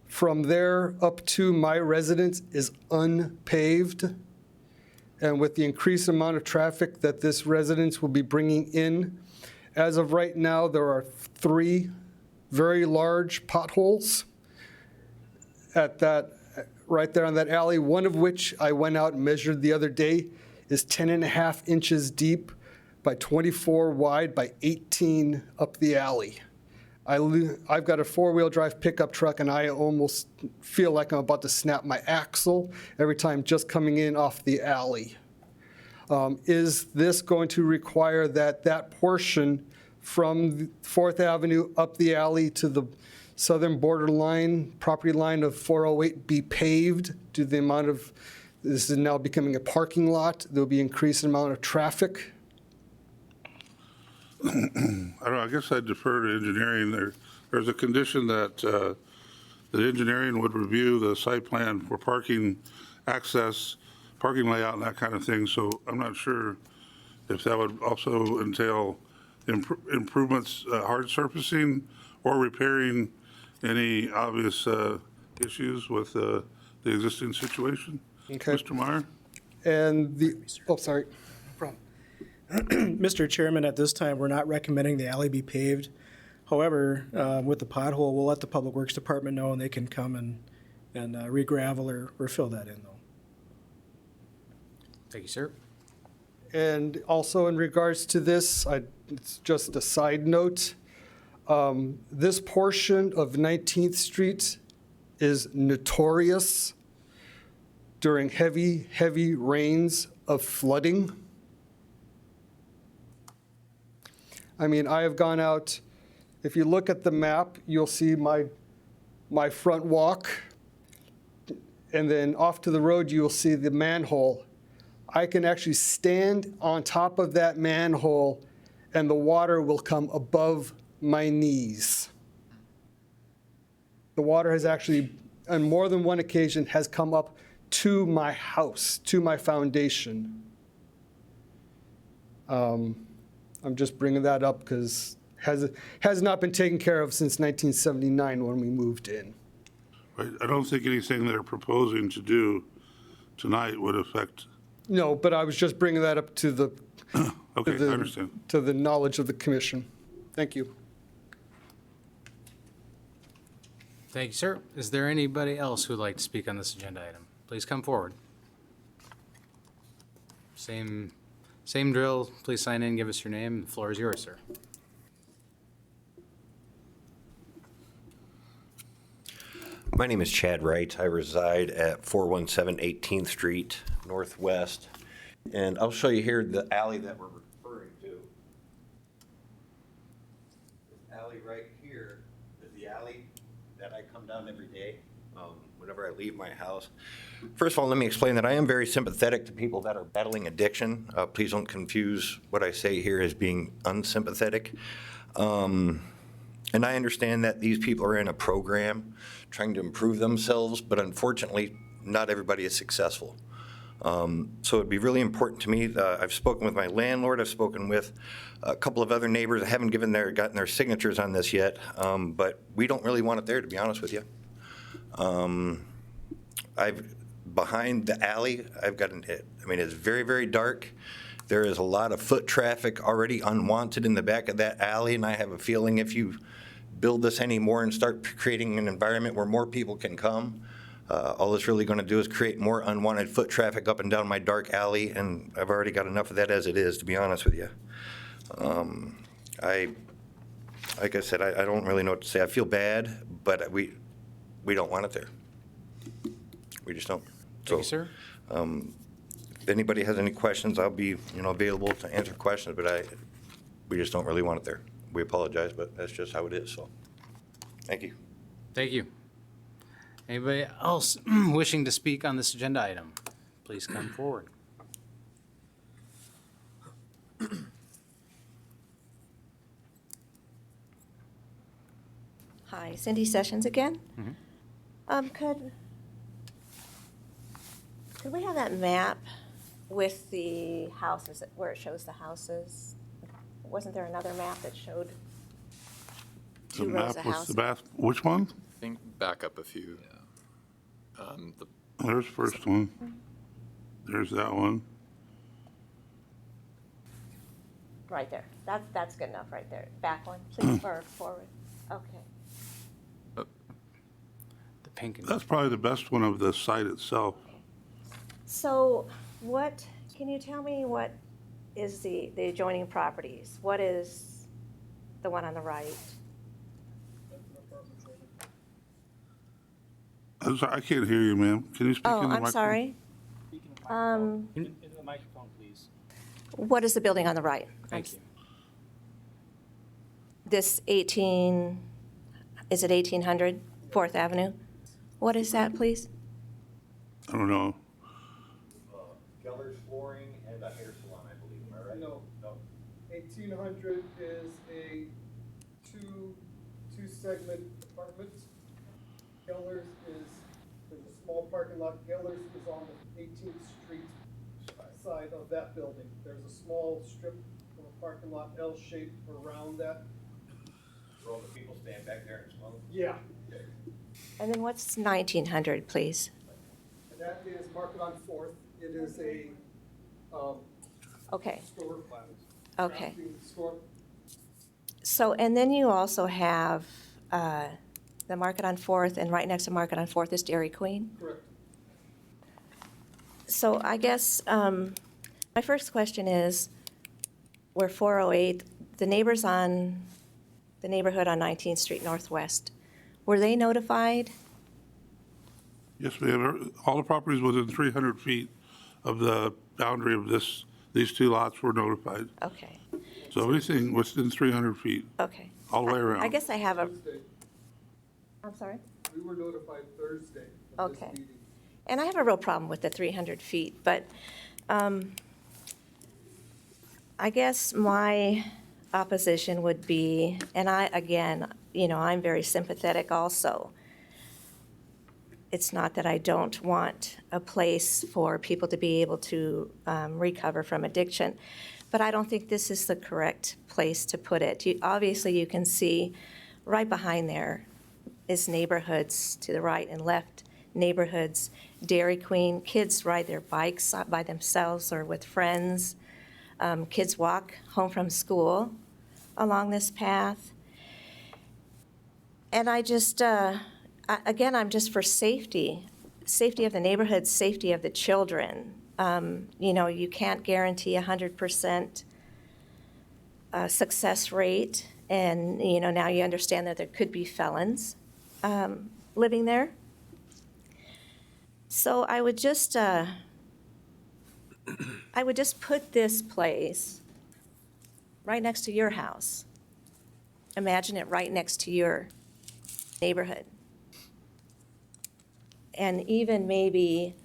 from there up to my residence is unpaved. And with the increased amount of traffic that this residence will be bringing in, as of right now, there are 3 very large potholes right there on that alley, one of which I went out and measured the other day is 10.5 inches deep by 24 wide by 18 up the alley. I've got a 4-wheel drive pickup truck, and I almost feel like I'm about to snap my axle every time just coming in off the alley. Is this going to require that portion from 4th Avenue up the alley to the southern borderline, property line of 408 be paved due to the amount of, this is now becoming a parking lot, there'll be increased amount of traffic? I don't know, I guess I'd defer to engineering. There's a condition that that engineering would review the site plan for parking access, parking layout and that kind of thing. So I'm not sure if that would also entail improvements, hard surfacing or repairing any obvious issues with the existing situation. Okay. Mr. Meyer? And the, oh, sorry. Mr. Chairman, at this time, we're not recommending the alley be paved. However, with the pothole, we'll let the Public Works Department know, and they can come and re-gravel or fill that in, though. Thank you, sir. And also in regards to this, it's just a side note. This portion of 19th Street is notorious during heavy, heavy rains of flooding. I mean, I have gone out, if you look at the map, you'll see my front walk, and then off to the road, you'll see the manhole. I can actually stand on top of that manhole, and the water will come above my knees. The water has actually, on more than one occasion, has come up to my house, to my foundation. I'm just bringing that up because has not been taken care of since 1979 when we moved in. Right. I don't think anything they're proposing to do tonight would affect. No, but I was just bringing that up to the, okay, I understand. To the knowledge of the commission. Thank you. Thank you, sir. Is there anybody else who'd like to speak on this agenda item? Please come forward. Same drill. Please sign in, give us your name. The floor is yours, sir. My name is Chad Wright. I reside at 417 18th Street Northwest. And I'll show you here the alley that we're referring to. This alley right here is the alley that I come down every day whenever I leave my house. First of all, let me explain that I am very sympathetic to people that are battling addiction. Please don't confuse what I say here as being unsympathetic. And I understand that these people are in a program trying to improve themselves, but unfortunately, not everybody is successful. So it'd be really important to me. I've spoken with my landlord. I've spoken with a couple of other neighbors. I haven't gotten their signatures on this yet, but we don't really want it there, to be honest with you. Behind the alley, I've got it's very, very dark. There is a lot of foot traffic already unwanted in the back of that alley, and I have a feeling if you build this anymore and start creating an environment where more people can come, all it's really going to do is create more unwanted foot traffic up and down my dark alley, and I've already got enough of that as it is, to be honest with you. Like I said, I don't really know what to say. I feel bad, but we don't want it there. We just don't. Thank you, sir. If anybody has any questions, I'll be available to answer questions, but we just don't really want it there. We apologize, but that's just how it is, so thank you. Thank you. Anybody else wishing to speak on this agenda item? Please come forward. Hi, Cindy Sessions again. Could we have that map with the houses, where it shows the houses? Wasn't there another map that showed two rows of houses? Which one? I think back up a few. There's the first one. There's that one. Right there. That's good enough right there. Back one, please, or forward. Okay. The pink. That's probably the best one of the site itself. So can you tell me what is the adjoining properties? What is the one on the right? I'm sorry, I can't hear you, ma'am. Can you speak in the microphone? I'm sorry. Into the microphone, please. What is the building on the right? Thank you. This is it 1800 4th Avenue? What is that, please? I don't know. Geller's Flooring and a hair salon, I believe. Am I right? No. 1800 is a two-segment apartment. Gellers is, there's a small parking lot. Gellers is on the 18th Street side of that building. There's a small strip of a parking lot, L-shaped around that. Where all the people stand back there and smoke? Yeah. And then what's 1900, please? And that is Market on 4th. It is a Okay. store. Okay. crafting store. So, and then you also have the Market on 4th, and right next to Market on 4th is Dairy Queen. Correct. So I guess my first question is, we're 408, the neighbors on the neighborhood on 19th Street Northwest, were they notified? Yes, ma'am. All the properties within 300 feet of the boundary of these two lots were notified. Okay. So everything within 300 feet. Okay. All the way around. I guess I have a, I'm sorry? We were notified Thursday of this Okay. meeting. And I have a real problem with the 300 feet, but I guess my opposition would be, and again, I'm very sympathetic also. It's not that I don't want a place for people to be able to recover from addiction, but I don't think this is the correct place to put it. Obviously, you can see right behind there is neighborhoods to the right and left, neighborhoods, Dairy Queen, kids ride their bikes by themselves or with friends. Kids walk home from school along this path. And I just, again, I'm just for safety of the neighborhood, safety of the children. You can't guarantee 100% success rate. And, now you understand that there could be felons living there. So I would just put this place right next to your house. Imagine it right next to your neighborhood. And even maybe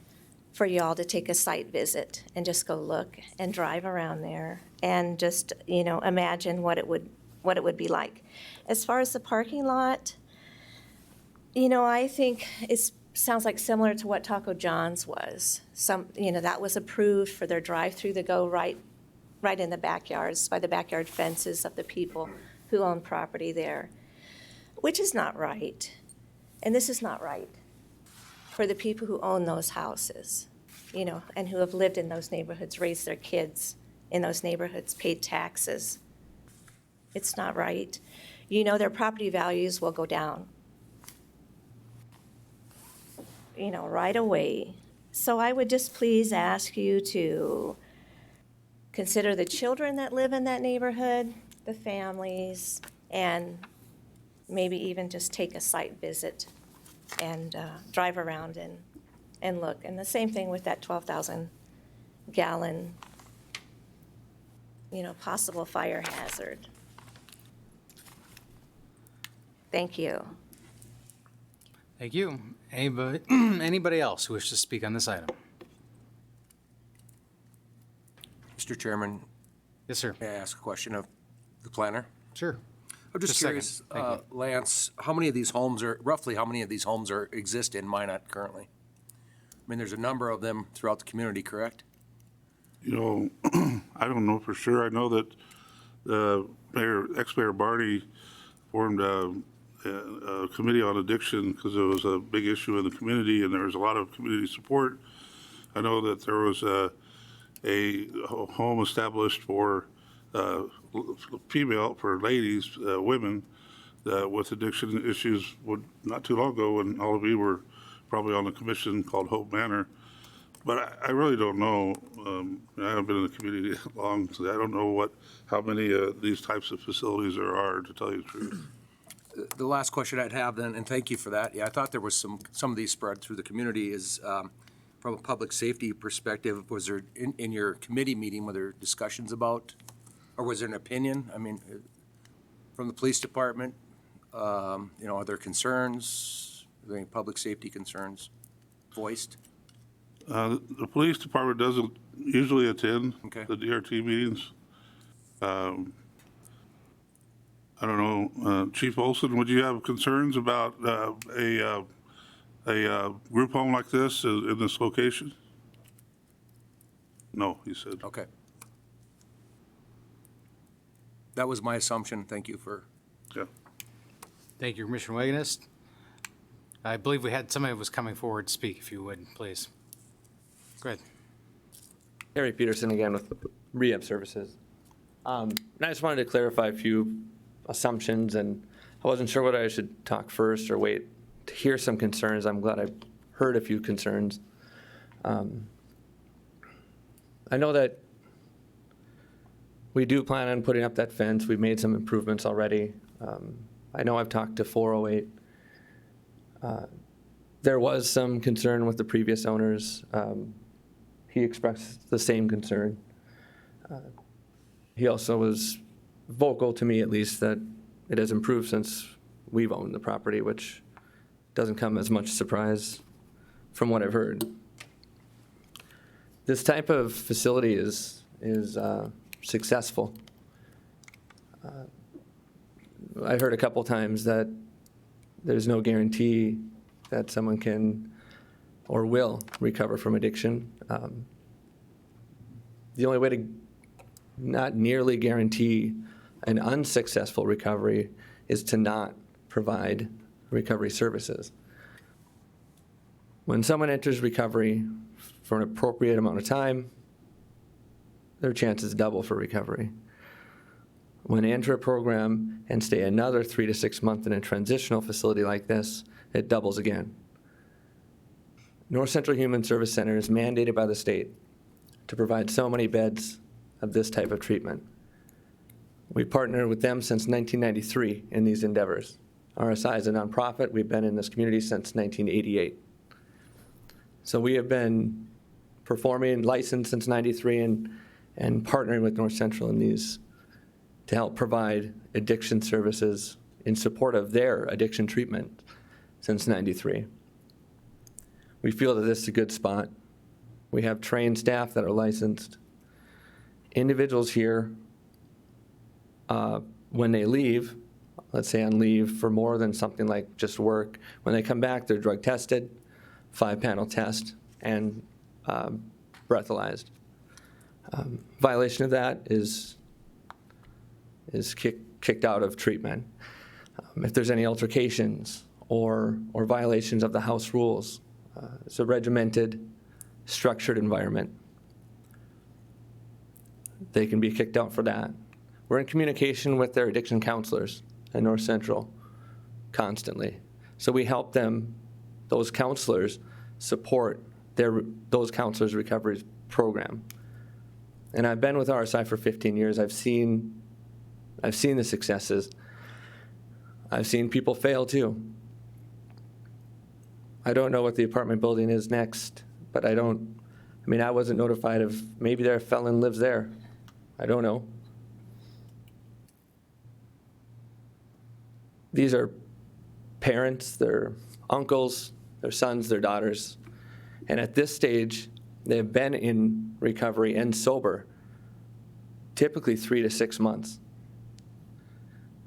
for y'all to take a site visit and just go look and drive around there and just, imagine what it would be like. As far as the parking lot, I think it sounds like similar to what Taco John's was. That was approved for their drive-through to go right in the backyards, by the backyard fences of the people who own property there, which is not right. And this is not right for the people who own those houses, and who have lived in those neighborhoods, raised their kids in those neighborhoods, paid taxes. It's not right. Their property values will go down, right away. So I would just please ask you to consider the children that live in that neighborhood, the families, and maybe even just take a site visit and drive around and look. And the same thing with that 12,000 gallon, possible fire hazard. Thank you. Thank you. Anybody else who wishes to speak on this item? Mr. Chairman? Yes, sir. May I ask a question of the planner? Sure. I'm just curious, Lance, roughly how many of these homes exist in Minot currently? I mean, there's a number of them throughout the community, correct? I don't know for sure. I know that ex-mayor Barney formed a committee on addiction because it was a big issue in the community and there was a lot of community support. I know that there was a home established for ladies, women with addiction issues not too long ago when all of you were probably on a commission called Hope Manor. But I really don't know. I haven't been in the community that long, so I don't know how many of these types of facilities there are, to tell you the truth. The last question I'd have then, and thank you for that. Yeah, I thought there was some of these spread through the community is from a public safety perspective, was there in your committee meeting, were there discussions about, or was there an opinion? I mean, from the police department, are there concerns? Are there any public safety concerns voiced? The police department doesn't usually attend the DRT meetings. I don't know, Chief Olson, would you have concerns about a a group home like this in this location? No, he said. Okay. That was my assumption. Thank you for. Yeah. Thank you, Commissioner Wagonist. I believe we had somebody who was coming forward to speak, if you would, please. Go ahead. Harry Peterson again with Rehab Services. And I just wanted to clarify a few assumptions, and I wasn't sure whether I should talk first or wait to hear some concerns. I'm glad I heard a few concerns. I know that we do plan on putting up that fence. We've made some improvements already. I know I've talked to 408. There was some concern with the previous owners. He expressed the same concern. He also was vocal to me, at least, that it has improved since we've owned the property, which doesn't come as much surprise from what I've heard. This type of facility is successful. I heard a couple times that there's no guarantee that someone can or will recover from addiction. The only way to not nearly guarantee an unsuccessful recovery is to not provide recovery services. When someone enters recovery for an appropriate amount of time, their chances double for recovery. When they enter a program and stay another 3 to 6 months in a transitional facility like this, it doubles again. North Central Human Service Center is mandated by the state to provide so many beds of this type of treatment. We partnered with them since 1993 in these endeavors. RSI is a nonprofit. We've been in this community since 1988. So we have been performing licensed since 93 and partnering with North Central in these to help provide addiction services in support of their addiction treatment since 93. We feel that this is a good spot. We have trained staff that are licensed. Individuals here, when they leave, let's say on leave for more than something like just work, when they come back, they're drug tested, 5-panel test, and breathalyzed. Violation of that is kicked out of treatment. If there's any altercations or violations of the house rules, it's a regimented, structured environment. They can be kicked out for that. We're in communication with their addiction counselors at North Central constantly. So we help them, those counselors, support those counselors' recovery program. And I've been with RSI for 15 years. I've seen the successes. I've seen people fail too. I don't know what the apartment building is next, but I wasn't notified of, maybe their felon lives there. I don't know. These are parents, their uncles, their sons, their daughters. And at this stage, they've been in recovery and sober, typically 3 to 6 months.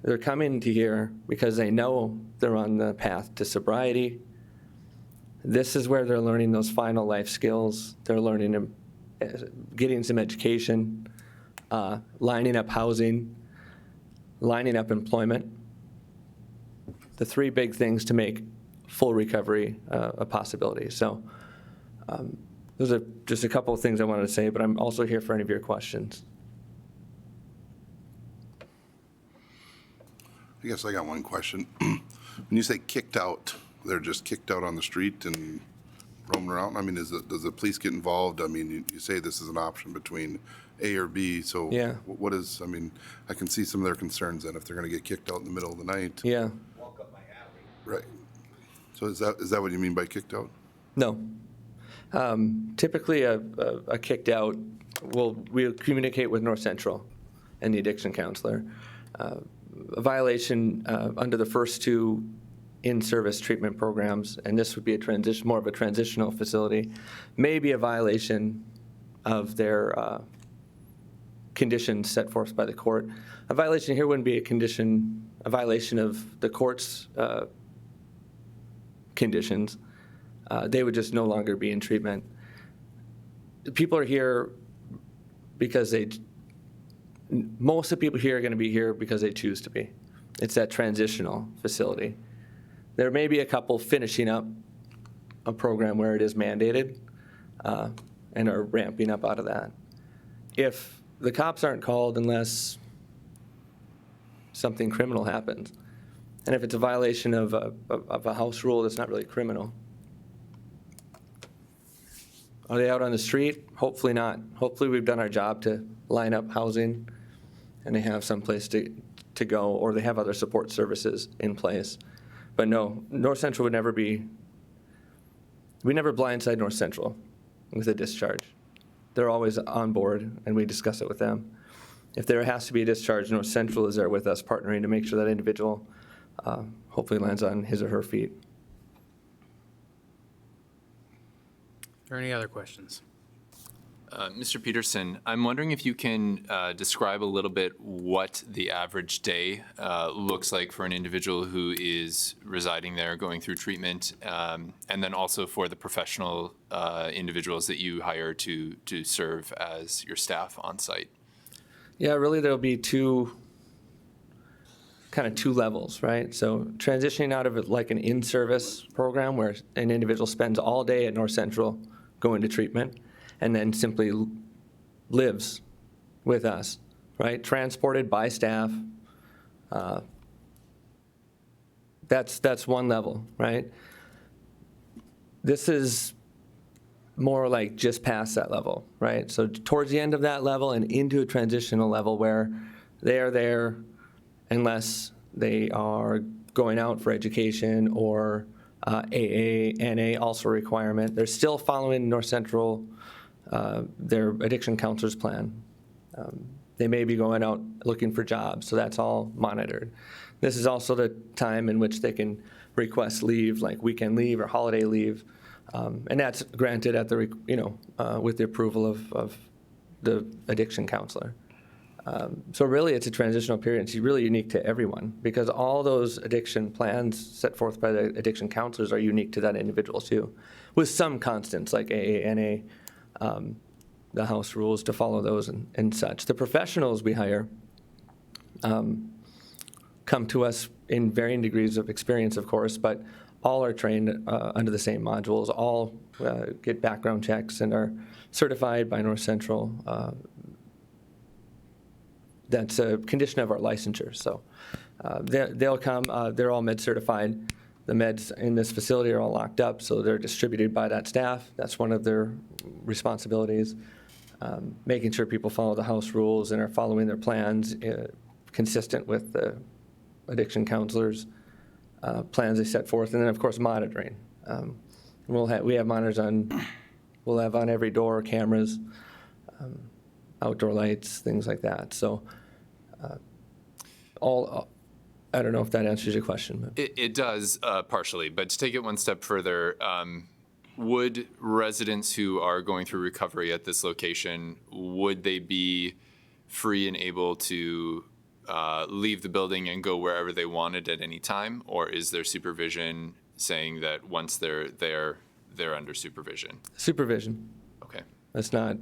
They're coming to here because they know they're on the path to sobriety. This is where they're learning those final life skills. They're learning, getting some education, lining up housing, lining up employment. The 3 big things to make full recovery a possibility. So those are just a couple of things I wanted to say, but I'm also here for any of your questions. I guess I got one question. When you say kicked out, they're just kicked out on the street and roaming around? I mean, does the police get involved? I mean, you say this is an option between A or B, so yeah. What is, I mean, I can see some of their concerns then if they're going to get kicked out in the middle of the night. Yeah. Walk up my alley. Right. So is that what you mean by kicked out? No. Typically, a kicked out, we'll communicate with North Central and the addiction counselor. A violation under the first 2 in-service treatment programs, and this would be more of a transitional facility, may be a violation of their conditions set forth by the court. A violation here wouldn't be a violation of the court's conditions. They would just no longer be in treatment. People are here because most of the people here are going to be here because they choose to be. It's that transitional facility. There may be a couple finishing up a program where it is mandated and are ramping up out of that. If the cops aren't called unless something criminal happens, and if it's a violation of a house rule that's not really criminal, are they out on the street? Hopefully not. Hopefully we've done our job to line up housing and they have some place to go, or they have other support services in place. But no, North Central would never be, we never blindside North Central with a discharge. They're always on board and we discuss it with them. If there has to be a discharge, North Central is there with us, partnering to make sure that individual hopefully lands on his or her feet. Are there any other questions? Mr. Peterson, I'm wondering if you can describe a little bit what the average day looks like for an individual who is residing there, going through treatment, and then also for the professional individuals that you hire to serve as your staff on site. Yeah, really there'll be two levels, right? So transitioning out of it like an in-service program where an individual spends all day at North Central going to treatment and then simply lives with us, right? Transported by staff. That's one level, right? This is more like just past that level, right? So towards the end of that level and into a transitional level where they are there unless they are going out for education or AA, NA also a requirement. They're still following North Central, their addiction counselors plan. They may be going out looking for jobs, so that's all monitored. This is also the time in which they can request leave, like weekend leave or holiday leave, and that's granted at the, with the approval of the addiction counselor. So really, it's a transitional period. It's really unique to everyone because all those addiction plans set forth by the addiction counselors are unique to that individual too, with some constants like AA, NA, the house rules to follow those and such. The professionals we hire come to us in varying degrees of experience, of course, but all are trained under the same modules, all get background checks and are certified by North Central. That's a condition of our licensure. So they'll come, they're all med certified. The meds in this facility are all locked up, so they're distributed by that staff. That's one of their responsibilities. Making sure people follow the house rules and are following their plans consistent with the addiction counselors' plans they set forth. And then, of course, monitoring. We have monitors we'll have on every door, cameras, outdoor lights, things like that. So I don't know if that answers your question. But. It does partially, but to take it one step further, would residents who are going through recovery at this location, would they be free and able to leave the building and go wherever they wanted at any time? Or is there supervision saying that once they're there, they're under supervision? Supervision. Okay. That's not...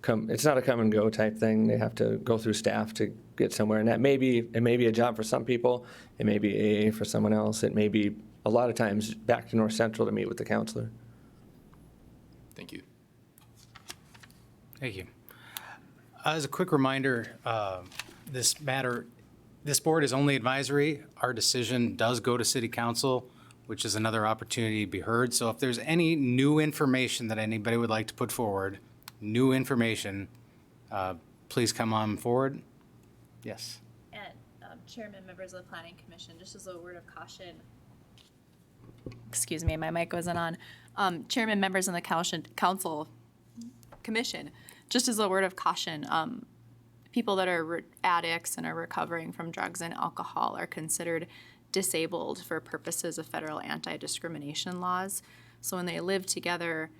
it's not a come and go type thing. They have to go through staff to get somewhere, and it may be a job for some people. It may be AA for someone else. It may be a lot of times back to North Central to meet with the counselor. Thank you. Thank you. As a quick reminder, this board is only advisory. Our decision does go to City Council, which is another opportunity to be heard. So if there's any new information that anybody would like to put forward, new information, please come on forward. Yes. And Chairman, members of the Planning Commission, just as a word of caution, excuse me, my mic wasn't on. Chairman, members of the Council Commission, just as a word of caution, people that are addicts and are recovering from drugs and alcohol are considered disabled for purposes of federal anti-discrimination laws. So when they live together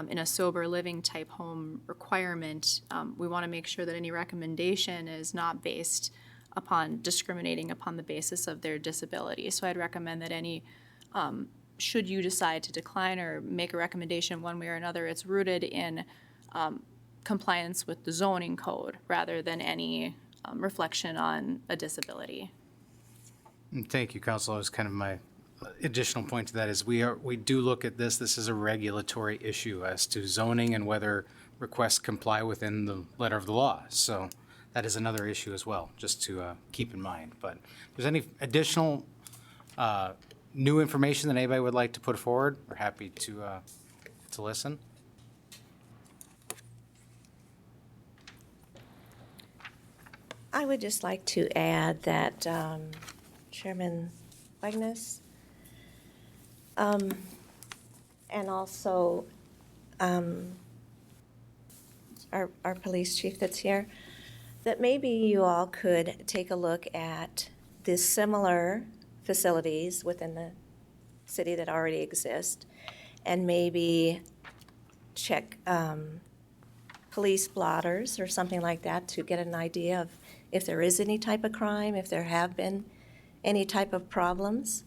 in a sober living type home requirement, we want to make sure that any recommendation is not based upon discriminating upon the basis of their disability. So I'd recommend that any should you decide to decline or make a recommendation one way or another, it's rooted in compliance with the zoning code rather than any reflection on a disability. Thank you, Council. That was kind of my additional point to that is we do look at this. This is a regulatory issue as to zoning and whether requests comply within the letter of the law. So that is another issue as well, just to keep in mind. But if there's any additional new information that anybody would like to put forward, we're happy to listen. I would just like to add that Chairman Wagner, and also our police chief that's here, that maybe you all could take a look at the similar facilities within the city that already exist and maybe check police blotters or something like that to get an idea of if there is any type of crime, if there have been any type of problems.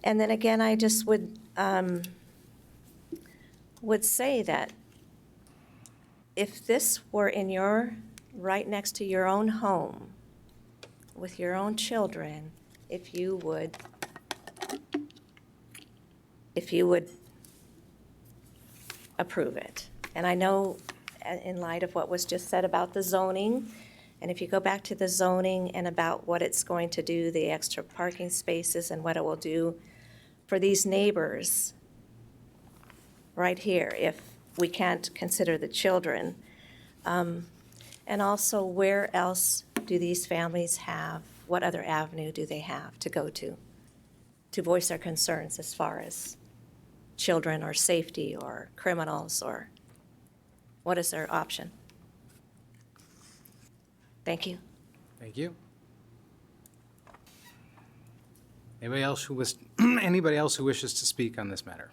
And then again, I just would say that if this were in right next to your own home, with your own children, if you would approve it. And I know in light of what was just said about the zoning, and if you go back to the zoning and about what it's going to do, the extra parking spaces and what it will do for these neighbors right here, if we can't consider the children. And also, where else do these families have, what other avenue do they have to go to voice their concerns as far as children or safety or criminals, or what is their option? Thank you. Thank you. Anybody else who wishes to speak on this matter?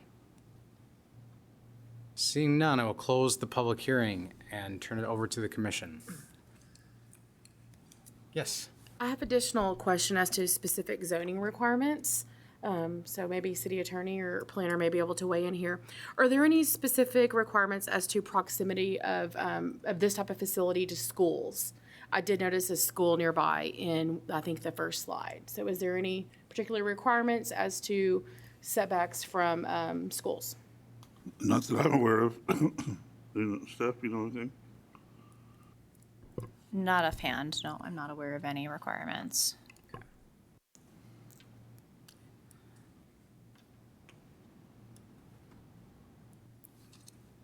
Seeing none, I will close the public hearing and turn it over to the commission. Yes. I have additional question as to specific zoning requirements. So maybe city attorney or planner may be able to weigh in here. Are there any specific requirements as to proximity of this type of facility to schools? I did notice a school nearby in, I think, the first slide. So is there any particular requirements as to setbacks from schools? Not that I'm aware of. Steph, you know anything? Not offhand, no, I'm not aware of any requirements.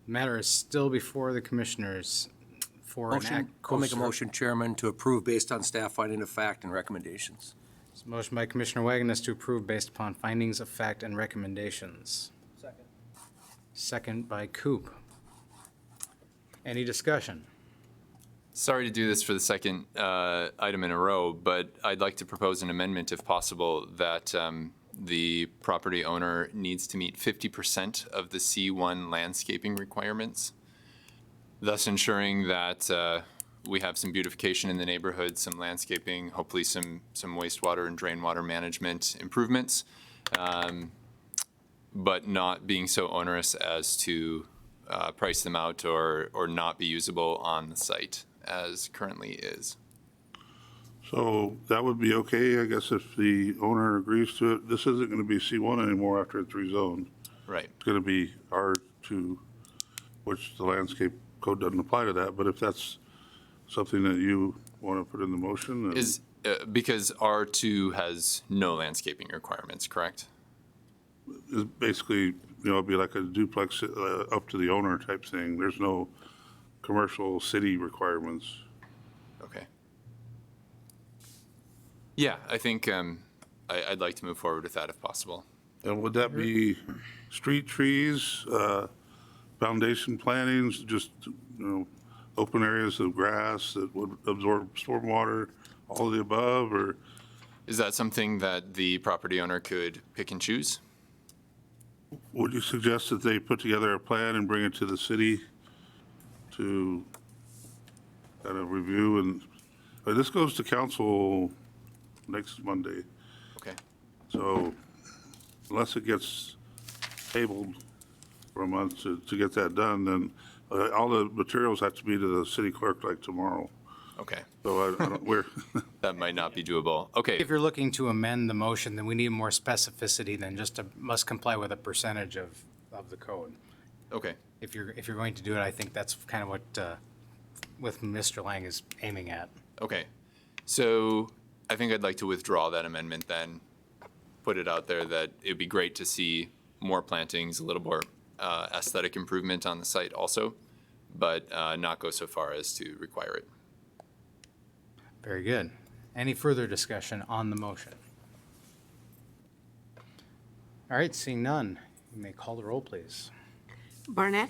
Matter is still before the commissioners for an act. I'll make a motion, Chairman, to approve based on staff finding of fact and recommendations. It's a motion by Commissioner Wagner to approve based upon findings of fact and recommendations. Second. Second by Coop. Any discussion? Sorry to do this for the second item in a row, but I'd like to propose an amendment, if possible, that the property owner needs to meet 50% of the C1 landscaping requirements, thus ensuring that we have some beautification in the neighborhood, some landscaping, hopefully some wastewater and drain water management improvements, but not being so onerous as to price them out or not be usable on the site as currently is. So that would be okay, I guess, if the owner agrees to it. This isn't going to be C1 anymore after it's rezoned. Right. It's going to be R2, which the landscape code doesn't apply to that. But if that's something that you want to put in the motion, then Is because R2 has no landscaping requirements, correct? it's basically, it'd be like a duplex up to the owner type thing. There's no commercial city requirements. Okay. Yeah, I think I'd like to move forward with that if possible. And would that be street trees, foundation plantings, just, open areas of grass that would absorb stormwater, all of the above, or? Is that something that the property owner could pick and choose? Would you suggest that they put together a plan and bring it to the city to kind of review? And this goes to council next Monday. Okay. So unless it gets tabled for a month to get that done, then all the materials have to be to the city clerk like tomorrow. Okay. So I don't, we're, That might not be doable. Okay. If you're looking to amend the motion, then we need more specificity than just a must comply with a percentage of the code. Okay. If you're going to do it, I think that's kind of what Mr. Lang is aiming at. Okay. So I think I'd like to withdraw that amendment then, put it out there that it'd be great to see more plantings, a little more aesthetic improvement on the site also, but not go so far as to require it. Very good. Any further discussion on the motion? All right, seeing none, you may call the roll, please. Barnett,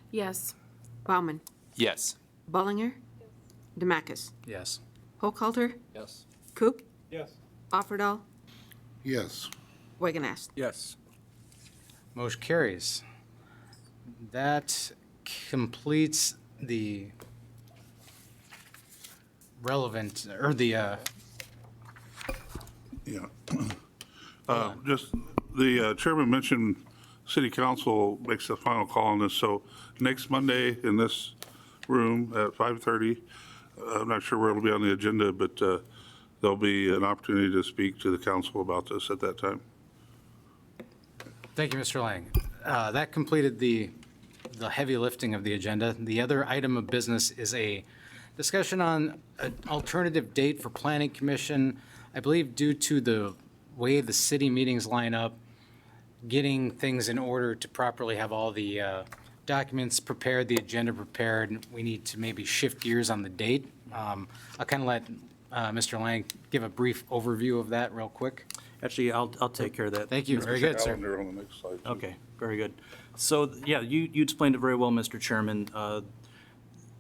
Yes. Bauman, Yes. Bollinger, Demacus, Yes. Hochhalter, Yes. Coop, Yes. Offerdahl, yes. Wagonest. Yes. Motion carries. That completes the relevant, or the, Yeah. Just, the chairman mentioned city council makes the final call on this, so next Monday in this room at 5:30, I'm not sure where it'll be on the agenda, but there'll be an opportunity to speak to the council about this at that time. thank you, Mr. Lang. That completed the heavy lifting of the agenda. The other item of business is a discussion on an alternative date for planning commission. I believe due to the way the city meetings line up, getting things in order to properly have all the documents prepared, the agenda prepared, we need to maybe shift gears on the date. I'll kind of let Mr. Lang give a brief overview of that real quick. Actually, I'll take care of that. Thank you. Very good, sir. Calendar on the next slide, too. Okay, very good. So, yeah, you explained it very well, Mr. Chairman.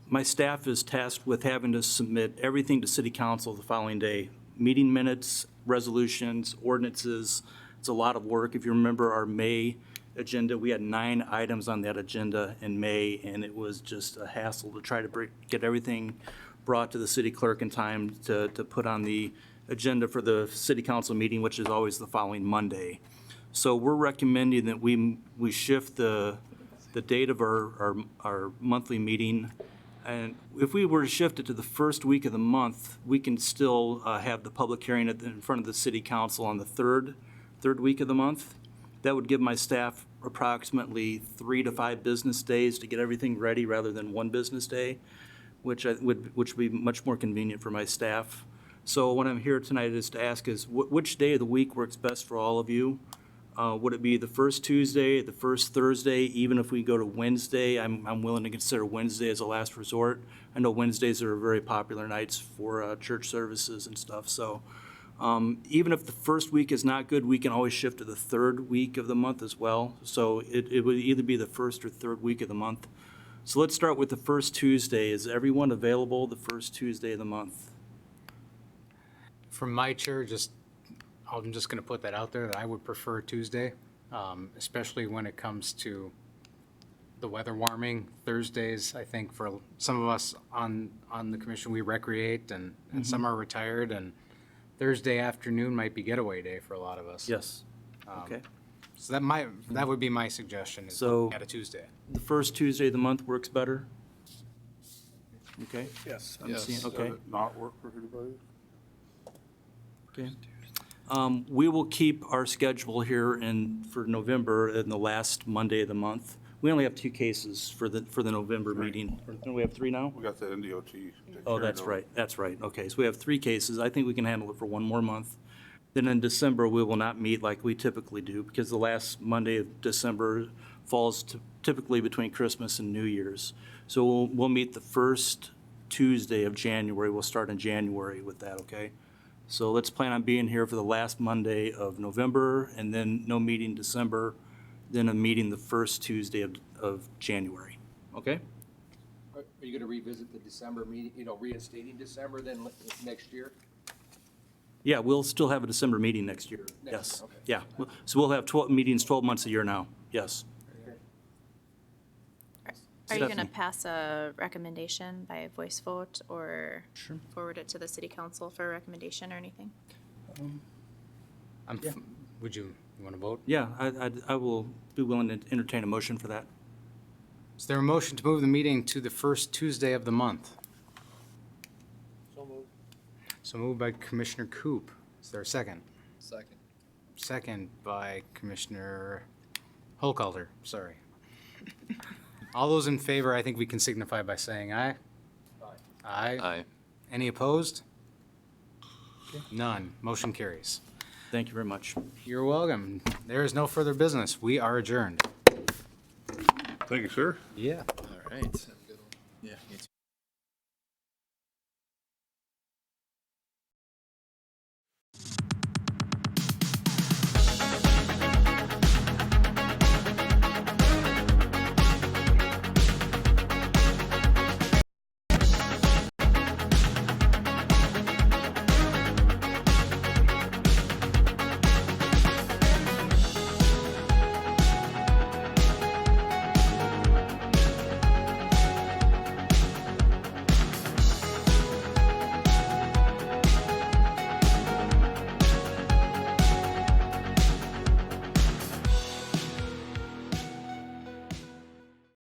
My staff is tasked with having to submit everything to city council the following day. Meeting minutes, resolutions, ordinances. It's a lot of work. If you remember our May agenda, we had 9 items on that agenda in May, and it was just a hassle to try to get everything brought to the city clerk in time to put on the agenda for the city council meeting, which is always the following Monday. So we're recommending that we shift the date of our monthly meeting. And if we were to shift it to the first week of the month, we can still have the public hearing in front of the city council on the third week of the month. That would give my staff approximately 3 to 5 business days to get everything ready rather than 1 business day, which would be much more convenient for my staff. So what I'm here tonight is to ask is which day of the week works best for all of you? Would it be the first Tuesday, the first Thursday? Even if we go to Wednesday, I'm willing to consider Wednesday as a last resort. I know Wednesdays are very popular nights for church services and stuff. So even if the first week is not good, we can always shift to the third week of the month as well. So it would either be the first or third week of the month. So let's start with the first Tuesday. Is everyone available the first Tuesday of the month? From my chair, I'm just going to put that out there that I would prefer Tuesday, especially when it comes to the weather warming. Thursdays, I think for some of us on the commission, we recreate and some are retired, and Thursday afternoon might be getaway day for a lot of us. Yes. Okay. So that would be my suggestion, is So- looking at a Tuesday. The first Tuesday of the month works better? Okay? Yes. I'm seeing- Does okay. it not work for everybody? Okay. We will keep our schedule here for November in the last Monday of the month. We only have 2 cases for the November meeting. Don't we have 3 now? We got the NDOT. Oh, that's right, that's right. Okay, so we have 3 cases. I think we can handle it for 1 more month. Then in December, we will not meet like we typically do, because the last Monday of December falls typically between Christmas and New Year's. So we'll meet the first Tuesday of January. We'll start in January with that, okay? So let's plan on being here for the last Monday of November, and then no meeting December, then a meeting the first Tuesday of January, okay? Are you going to revisit the December meeting, reinstating December then next year? Yeah, we'll still have a December meeting next year, yes. okay. Yeah, so we'll have 12 meetings, 12 months a year now, yes. Are you going to Stephanie. pass a recommendation by voice vote or Sure. forward it to the city council for a recommendation or anything? Would you You want to vote? Yeah, I will be willing to entertain a motion for that. Is there a motion to move the meeting to the first Tuesday of the month? So moved. So moved by Commissioner Coop. Is there a second? Second. Second by Commissioner Holcalter, sorry. All those in favor, I think we can signify by saying aye. Aye. Aye. Any opposed? None. Motion carries. Thank you very much. You're welcome. There is no further business. We are adjourned. Thank you, sir. Yeah. All right.